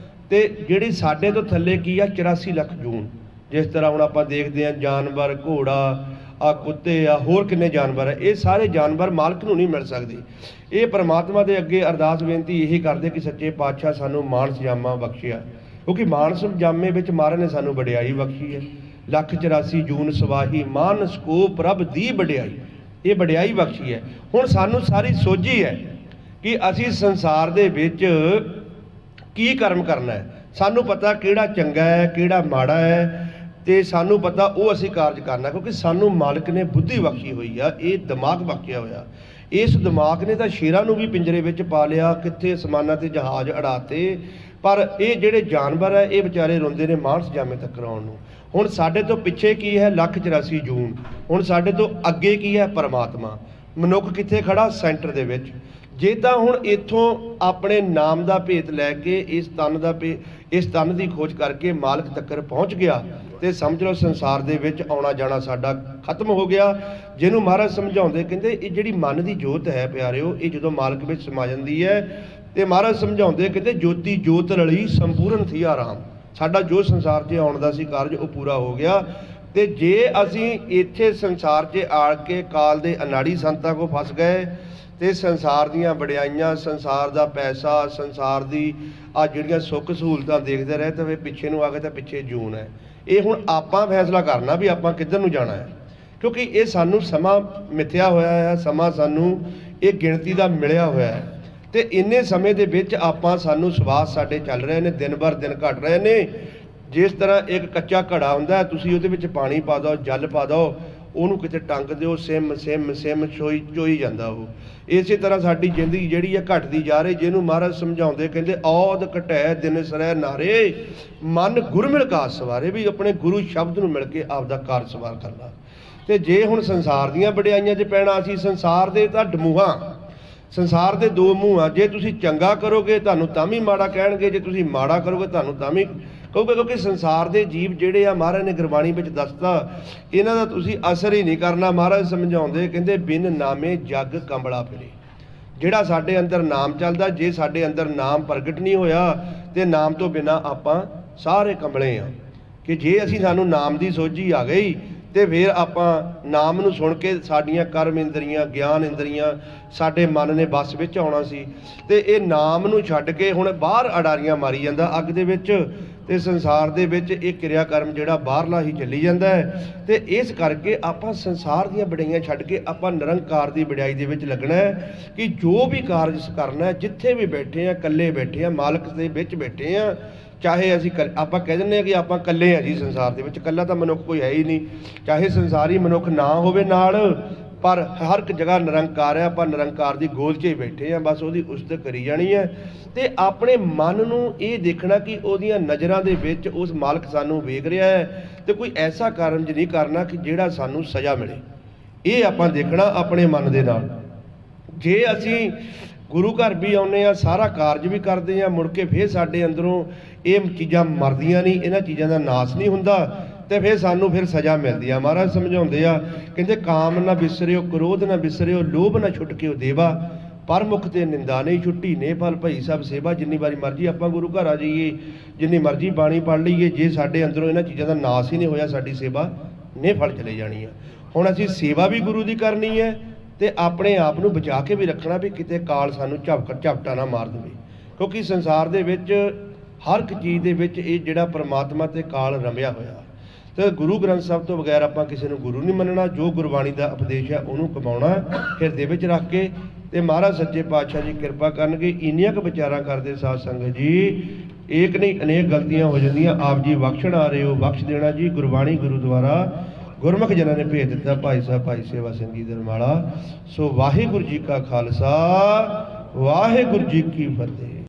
ਤੇ ਜਿਹੜੀ ਸਾਡੇ ਤੋਂ ਥੱਲੇ ਕੀ ਆ, 84 ਲੱਖ ਜੂਨ। ਜਿਸ ਤਰ੍ਹਾਂ ਹੁਣ ਆਪਾਂ ਦੇਖਦੇ ਹਾਂ ਜਾਨਵਰ, ਘੋੜਾ, ਆ ਕੁੱਤੇ ਆ, ਹੋਰ ਕਿੰਨੇ ਜਾਨਵਰ ਆ, ਇਹ ਸਾਰੇ ਜਾਨਵਰ ਮਾਲਕ ਨੂੰ ਨਹੀਂ ਮਿਲ ਸਕਦੇ। ਇਹ ਪਰਮਾਤਮਾ ਦੇ ਅੱਗੇ ਅਰਦਾਸ ਬੇਨਤੀ ਇਹੀ ਕਰਦੇ ਕਿ ਸੱਚੇ ਪਾਤਸ਼ਾਹ ਸਾਨੂੰ ਮਾਨਸ ਜਾਮਾ ਬਖਸ਼ਿਆ, ਕਿਉਂਕਿ ਮਾਨਸ ਜਾਮੇ ਵਿੱਚ ਮਹਾਰਾਜ ਨੇ ਸਾਨੂੰ ਵਡਿਆਈ ਬਖਸ਼ੀ ਹੈ। 184 ਜੂਨ ਸਵਾਹੀ ਮਾਨਸ ਕੋ ਪ੍ਰਭ ਦੀ ਵਡਿਆਈ, ਇਹ ਵਡਿਆਈ ਬਖਸ਼ੀ ਹੈ। ਹੁਣ ਸਾਨੂੰ ਸਾਰੀ ਸੋਝੀ ਹੈ ਕਿ ਅਸੀਂ ਸੰਸਾਰ ਦੇ ਵਿੱਚ ਕੀ ਕਰਮ ਕਰਨਾ ਹੈ। ਸਾਨੂੰ ਪਤਾ ਕਿਹੜਾ ਚੰਗਾ ਹੈ, ਕਿਹੜਾ ਮਾੜਾ ਹੈ, ਤੇ ਸਾਨੂੰ ਪਤਾ ਉਹ ਅਸੀਂ ਕਾਰਜ ਕਰਨਾ, ਕਿਉਂਕਿ ਸਾਨੂੰ ਮਾਲਕ ਨੇ ਬੁੱਧੀ ਬਖਸ਼ੀ ਹੋਈ ਆ, ਇਹ ਦਿਮਾਗ ਬਖਸ਼ਿਆ ਹੋਇਆ। ਇਸ ਦਿਮਾਗ ਨੇ ਤਾਂ ਸ਼ੇਰਾਂ ਨੂੰ ਵੀ ਪਿੰਜਰੇ ਵਿੱਚ ਪਾ ਲਿਆ, ਕਿੱਥੇ ਅਸਮਾਨਾਂ ਤੇ ਜਹਾਜ਼ ਉਡਾਤੇ, ਪਰ ਇਹ ਜਿਹੜੇ ਜਾਨਵਰ ਹੈ ਇਹ ਵਿਚਾਰੇ ਰੋਂਦੇ ਨੇ ਮਾਨਸ ਜਾਮੇ ਤੱਕ ਆਉਣ ਨੂੰ। ਹੁਣ ਸਾਡੇ ਤੋਂ ਪਿੱਛੇ ਕੀ ਹੈ, 184 ਜੂਨ। ਹੁਣ ਸਾਡੇ ਤੋਂ ਅੱਗੇ ਕੀ ਹੈ, ਪਰਮਾਤਮਾ। ਮਨੁੱਖ ਕਿੱਥੇ ਖੜਾ, ਸੈਂਟਰ ਦੇ ਵਿੱਚ। ਜੇ ਤਾਂ ਹੁਣ ਇੱਥੋਂ ਆਪਣੇ ਨਾਮ ਦਾ ਭੇਤ ਲੈ ਕੇ ਇਸ ਤਨ ਦੀ ਖੋਜ ਕਰਕੇ ਮਾਲਕ ਤੱਕ ਪਹੁੰਚ ਗਿਆ, ਤੇ ਸਮਝ ਲਓ ਸੰਸਾਰ ਦੇ ਵਿੱਚ ਆਉਣਾ ਜਾਣਾ ਸਾਡਾ ਖਤਮ ਹੋ ਗਿਆ। ਜਿਹਨੂੰ ਮਹਾਰਾਜ ਸਮਝਾਉਂਦੇ ਕਹਿੰਦੇ ਇਹ ਜਿਹੜੀ ਮਨ ਦੀ ਜੋਤ ਹੈ ਪਿਆਰਿਓ, ਇਹ ਜਦੋਂ ਮਾਲਕ ਵਿੱਚ ਸਮਾ ਜਾਂਦੀ ਹੈ, ਤੇ ਮਹਾਰਾਜ ਸਮਝਾਉਂਦੇ ਕਹਿੰਦੇ ਜੋਤੀ ਜੋਤ ਰਲੀ ਸੰਪੂਰਨ ਥੀ ਆਰਾਮ। ਸਾਡਾ ਜੋ ਸੰਸਾਰ 'ਚ ਆਉਣ ਦਾ ਸੀ ਕਾਰਜ ਉਹ ਪੂਰਾ ਹੋ ਗਿਆ। ਤੇ ਜੇ ਅਸੀਂ ਇੱਥੇ ਸੰਸਾਰ 'ਚ ਆ ਕੇ ਕਾਲ ਦੇ ਅਨਾੜੀ ਸੰਤਾਂ ਕੋਲ ਫਸ ਗਏ, ਤੇ ਸੰਸਾਰ ਦੀਆਂ ਵਡਿਆਈਆਂ, ਸੰਸਾਰ ਦਾ ਪੈਸਾ, ਸੰਸਾਰ ਦੀ ਆ ਜਿਹੜੀਆਂ ਸੁੱਖ ਸਹੂਲਤਾਂ ਦੇਖਦੇ ਰਹੇ, ਤਾਂ ਫਿਰ ਪਿੱਛੇ ਨੂੰ ਆ ਗਏ ਤਾਂ ਪਿੱਛੇ ਜੂਨ ਹੈ। ਇਹ ਹੁਣ ਆਪਾਂ ਫੈਸਲਾ ਕਰਨਾ ਵੀ ਆਪਾਂ ਕਿੱਧਰ ਨੂੰ ਜਾਣਾ ਹੈ, ਕਿਉਂਕਿ ਇਹ ਸਾਨੂੰ ਸਮਾਂ ਮਿੱਥਿਆ ਹੋਇਆ ਹੈ, ਸਮਾਂ ਸਾਨੂੰ ਇਹ ਗਿਣਤੀ ਦਾ ਮਿਲਿਆ ਹੋਇਆ ਹੈ। ਤੇ ਇੰਨੇ ਸਮੇਂ ਦੇ ਵਿੱਚ ਸਾਨੂੰ ਸਵਾਸ ਸਾਡੇ ਚੱਲ ਰਹੇ ਨੇ, ਦਿਨ ਬਰ ਦਿਨ ਘਟ ਰਹੇ ਨੇ। ਜਿਸ ਤਰ੍ਹਾਂ ਇੱਕ ਕੱਚਾ ਘੜਾ ਹੁੰਦਾ, ਤੁਸੀਂ ਉਹਦੇ ਵਿੱਚ ਪਾਣੀ ਪਾ ਦਿਓ, ਜਲ ਪਾ ਦਿਓ, ਉਹਨੂੰ ਕਿਤੇ ਟੰਗ ਦਿਓ, ਸਿਮ ਸਿਮ ਸਿਮ ਚੋਈ ਜਾਂਦਾ ਉਹ। ਇਸੇ ਤਰ੍ਹਾਂ ਸਾਡੀ ਜ਼ਿੰਦਗੀ ਜਿਹੜੀ ਹੈ ਘਟਦੀ ਜਾ ਰਹੀ। ਜਿਹਨੂੰ ਮਹਾਰਾਜ ਸਮਝਾਉਂਦੇ ਕਹਿੰਦੇ ਔਦ ਘਟੈ ਦਿਨ ਸਰੈ ਨਾਰੇ, ਮਨ ਗੁਰ ਮਿਲ ਕਾਰ ਸਵਾਰੇ, ਵੀ ਆਪਣੇ ਗੁਰੂ ਸ਼ਬਦ ਨੂੰ ਮਿਲ ਕੇ ਆਪਦਾ ਕਾਰ ਸਵਾਰ ਕਰਨਾ। ਤੇ ਜੇ ਹੁਣ ਸੰਸਾਰ ਦੀਆਂ ਵਡਿਆਈਆਂ 'ਚ ਪੈਣਾ, ਅਸੀਂ ਸੰਸਾਰ ਦੇ ਤਾਂ ਡਮੂਹਾਂ, ਸੰਸਾਰ ਦੇ ਦੋ ਮੂੰਹ ਆ। ਜੇ ਤੁਸੀਂ ਚੰਗਾ ਕਰੋਗੇ ਤੁਹਾਨੂੰ ਤਾਂ ਵੀ ਮਾੜਾ ਕਹਿਣਗੇ, ਜੇ ਤੁਸੀਂ ਮਾੜਾ ਕਰੋਗੇ ਤੁਹਾਨੂੰ ਤਾਂ ਵੀ ਕਹੋਗੇ, ਕਿਉਂਕਿ ਸੰਸਾਰ ਦੇ ਜੀਵ ਜਿਹੜੇ ਆ ਮਹਾਰਾਜ ਨੇ ਗੁਰਬਾਣੀ ਵਿੱਚ ਦੱਸਤਾ, ਇਹਨਾਂ ਦਾ ਤੁਸੀਂ ਅਸਰ ਹੀ ਨਹੀਂ ਕਰਨਾ। ਮਹਾਰਾਜ ਸਮਝਾਉਂਦੇ ਕਹਿੰਦੇ ਬਿਨ ਨਾਮੇ ਜਗ ਕੰਬਲਾ ਫਿਰੇ। ਜਿਹੜਾ ਸਾਡੇ ਅੰਦਰ ਨਾਮ ਚੱਲਦਾ, ਜੇ ਸਾਡੇ ਅੰਦਰ ਨਾਮ ਪ੍ਰਗਟ ਨਹੀਂ ਹੋਇਆ ਤੇ ਨਾਮ ਤੋਂ ਬਿਨਾਂ ਆਪਾਂ ਸਾਰੇ ਕੰਬਲੇ ਆ। ਕਿ ਜੇ ਸਾਨੂੰ ਨਾਮ ਦੀ ਸੋਝੀ ਆ ਗਈ ਤੇ ਫਿਰ ਆਪਾਂ ਨਾਮ ਨੂੰ ਸੁਣ ਕੇ ਸਾਡੀਆਂ ਕਰਮ ਇੰਦਰੀਆਂ, ਗਿਆਨ ਇੰਦਰੀਆਂ ਸਾਡੇ ਮਨ ਨੇ ਬੱਸ ਵਿੱਚ ਆਉਣਾ ਸੀ। ਤੇ ਇਹ ਨਾਮ ਨੂੰ ਛੱਡ ਕੇ ਹੁਣ ਬਾਹਰ ਅਡਾਰੀਆਂ ਮਾਰੀ ਜਾਂਦਾ ਅੱਗ ਦੇ ਵਿੱਚ, ਤੇ ਸੰਸਾਰ ਦੇ ਵਿੱਚ ਇਹ ਕਿਰਿਆ ਕਰਮ ਜਿਹੜਾ ਬਾਹਰਲਾ ਹੀ ਚੱਲੀ ਜਾਂਦਾ ਹੈ। ਤੇ ਇਸ ਕਰਕੇ ਆਪਾਂ ਸੰਸਾਰ ਦੀਆਂ ਵਡਿਆਈਆਂ ਛੱਡ ਕੇ ਆਪਾਂ ਨਿਰੰਕਾਰ ਦੀ ਵਡਿਆਈ ਦੇ ਵਿੱਚ ਲੱਗਣਾ ਹੈ। ਕਿ ਜੋ ਵੀ ਕਾਰਜ ਕਰਨਾ, ਜਿੱਥੇ ਵੀ ਬੈਠੇ ਆ, ਇਕੱਲੇ ਬੈਠੇ ਆ, ਮਾਲਕ ਦੇ ਵਿੱਚ ਬੈਠੇ ਆ। ਚਾਹੇ ਅਸੀਂ ਆਪਾਂ ਕਹਿ ਦਿੰਦੇ ਹਾਂ ਕਿ ਆਪਾਂ ਇਕੱਲੇ ਹਾਂ ਜੀ ਸੰਸਾਰ ਦੇ ਵਿੱਚ, ਇਕੱਲਾ ਤਾਂ ਮਨੁੱਖ ਕੋਈ ਹੈ ਹੀ ਨਹੀਂ। ਚਾਹੇ ਸੰਸਾਰੀ ਮਨੁੱਖ ਨਾ ਹੋਵੇ ਨਾਲ, ਪਰ ਹਰ ਇੱਕ ਜਗ੍ਹਾ ਨਿਰੰਕਾਰ ਹੈ। ਆਪਾਂ ਨਿਰੰਕਾਰ ਦੀ ਗੋਦ 'ਚ ਹੀ ਬੈਠੇ ਹਾਂ, ਬਸ ਉਹਦੀ ਉਸਤਤ ਕਰੀ ਜਾਣੀ ਹੈ। ਤੇ ਆਪਣੇ ਮਨ ਨੂੰ ਇਹ ਦੇਖਣਾ ਕਿ ਉਹਦੀਆਂ ਨਜ਼ਰਾਂ ਦੇ ਵਿੱਚ ਉਸ ਮਾਲਕ ਸਾਨੂੰ ਵੇਖ ਰਿਹਾ ਹੈ, ਤੇ ਕੋਈ ਐਸਾ ਕਾਰਜ ਨਹੀਂ ਕਰਨਾ ਕਿ ਜਿਹੜਾ ਸਾਨੂੰ ਸਜ਼ਾ ਮਿਲੇ। ਇਹ ਆਪਾਂ ਦੇਖਣਾ ਆਪਣੇ ਮਨ ਦੇ ਨਾਲ। ਜੇ ਅਸੀਂ ਗੁਰੂ ਘਰ ਵੀ ਆਉਂਦੇ ਹਾਂ, ਸਾਰਾ ਕਾਰਜ ਵੀ ਕਰਦੇ ਹਾਂ, ਮੁੜ ਕੇ ਫਿਰ ਸਾਡੇ ਅੰਦਰੋਂ ਇਹ ਚੀਜ਼ਾਂ ਮਰਦੀਆਂ ਨਹੀਂ, ਇਹਨਾਂ ਚੀਜ਼ਾਂ ਦਾ ਨਾਸ ਨਹੀਂ ਹੁੰਦਾ ਤੇ ਫਿਰ ਸਾਨੂੰ ਫਿਰ ਸਜ਼ਾ ਮਿਲਦੀ ਆ। ਮਹਾਰਾਜ ਸਮਝਾਉਂਦੇ ਆ, ਕਹਿੰਦੇ ਕਾਮ ਨਾ ਵਿਸਰਿਓ, ਕ੍ਰੋਧ ਨਾ ਵਿਸਰਿਓ, ਲੋਭ ਨਾ ਛੁਟਕਿਓ ਦੇਵਾ, ਪਰਮੁਖ ਤੇ ਨਿੰਦਾ ਨਹੀਂ ਛੁੱਟੀ, ਨੇ ਫਲ ਭਈ ਸਭ ਸੇਵਾ। ਜਿੰਨੀ ਵਾਰੀ ਮਰਜ਼ੀ ਆਪਾਂ ਗੁਰੂ ਘਰ ਆ ਜਾਈਏ, ਜਿੰਨੀ ਮਰਜ਼ੀ ਬਾਣੀ ਪੜ੍ਹ ਲਈਏ, ਜੇ ਸਾਡੇ ਅੰਦਰੋਂ ਇਹਨਾਂ ਚੀਜ਼ਾਂ ਦਾ ਨਾਸ ਹੀ ਨਹੀਂ ਹੋਇਆ, ਸਾਡੀ ਸੇਵਾ ਨੇ ਫਲ ਚਲੇ ਜਾਣੀ ਆ। ਹੁਣ ਅਸੀਂ ਸੇਵਾ ਵੀ ਗੁਰੂ ਦੀ ਕਰਨੀ ਹੈ ਤੇ ਆਪਣੇ ਆਪ ਨੂੰ ਬਚਾ ਕੇ ਵੀ ਰੱਖਣਾ ਵੀ ਕਿਤੇ ਕਾਲ ਸਾਨੂੰ ਝਪਟਾ ਨਾ ਮਾਰ ਦੇਵੇ, ਕਿਉਂਕਿ ਸੰਸਾਰ ਦੇ ਵਿੱਚ ਹਰ ਇੱਕ ਚੀਜ਼ ਦੇ ਵਿੱਚ ਇਹ ਜਿਹੜਾ ਪਰਮਾਤਮਾ ਤੇ ਕਾਲ ਰਮਿਆ ਹੋਇਆ। ਤੇ ਗੁਰੂ ਗ੍ਰੰਥ ਸਾਹਿਬ ਤੋਂ ਬਗੈਰ ਆਪਾਂ ਕਿਸੇ ਨੂੰ ਗੁਰੂ ਨਹੀਂ ਮੰਨਣਾ। ਜੋ ਗੁਰਬਾਣੀ ਦਾ ਉਪਦੇਸ਼ ਹੈ ਉਹਨੂੰ ਕਮਾਉਣਾ ਹਿਰਦੇ ਵਿੱਚ ਰੱਖ ਕੇ। ਤੇ ਮਹਾਰਾਜ ਸੱਚੇ ਪਾਤਸ਼ਾਹ ਜੀ ਕਿਰਪਾ ਕਰਨਗੇ। ਇੰਨੀਆਂ ਕੁ ਵਿਚਾਰਾਂ ਕਰਦੇ ਸਾਧ ਸੰਗਤ ਜੀ, ਏਕ ਨਹੀਂ ਅਨੇਕ ਗਲਤੀਆਂ ਹੋ ਜਾਂਦੀਆਂ, ਆਪ ਜੀ ਬਖਸ਼ਣ ਆ ਰਹੇ ਹੋ, ਬਖਸ਼ ਦੇਣਾ ਜੀ। ਗੁਰਬਾਣੀ ਗੁਰੂ ਦੁਆਰਾ ਗੁਰਮੁਖ ਜਨਾਂ ਨੇ ਭੇਜ ਦਿੱਤਾ, ਭਾਈ ਸਾਹਿਬ ਭਾਈ ਸੇਵਾ ਸਿੰਘ ਜੀ ਦਰਮਾਲਾ। ਸੋ ਵਾਹਿਗੁਰੂ ਜੀ ਕਾ ਖਾਲਸਾ, ਵਾਹਿਗੁਰੂ ਜੀ ਕੀ ਫਤਿਹ।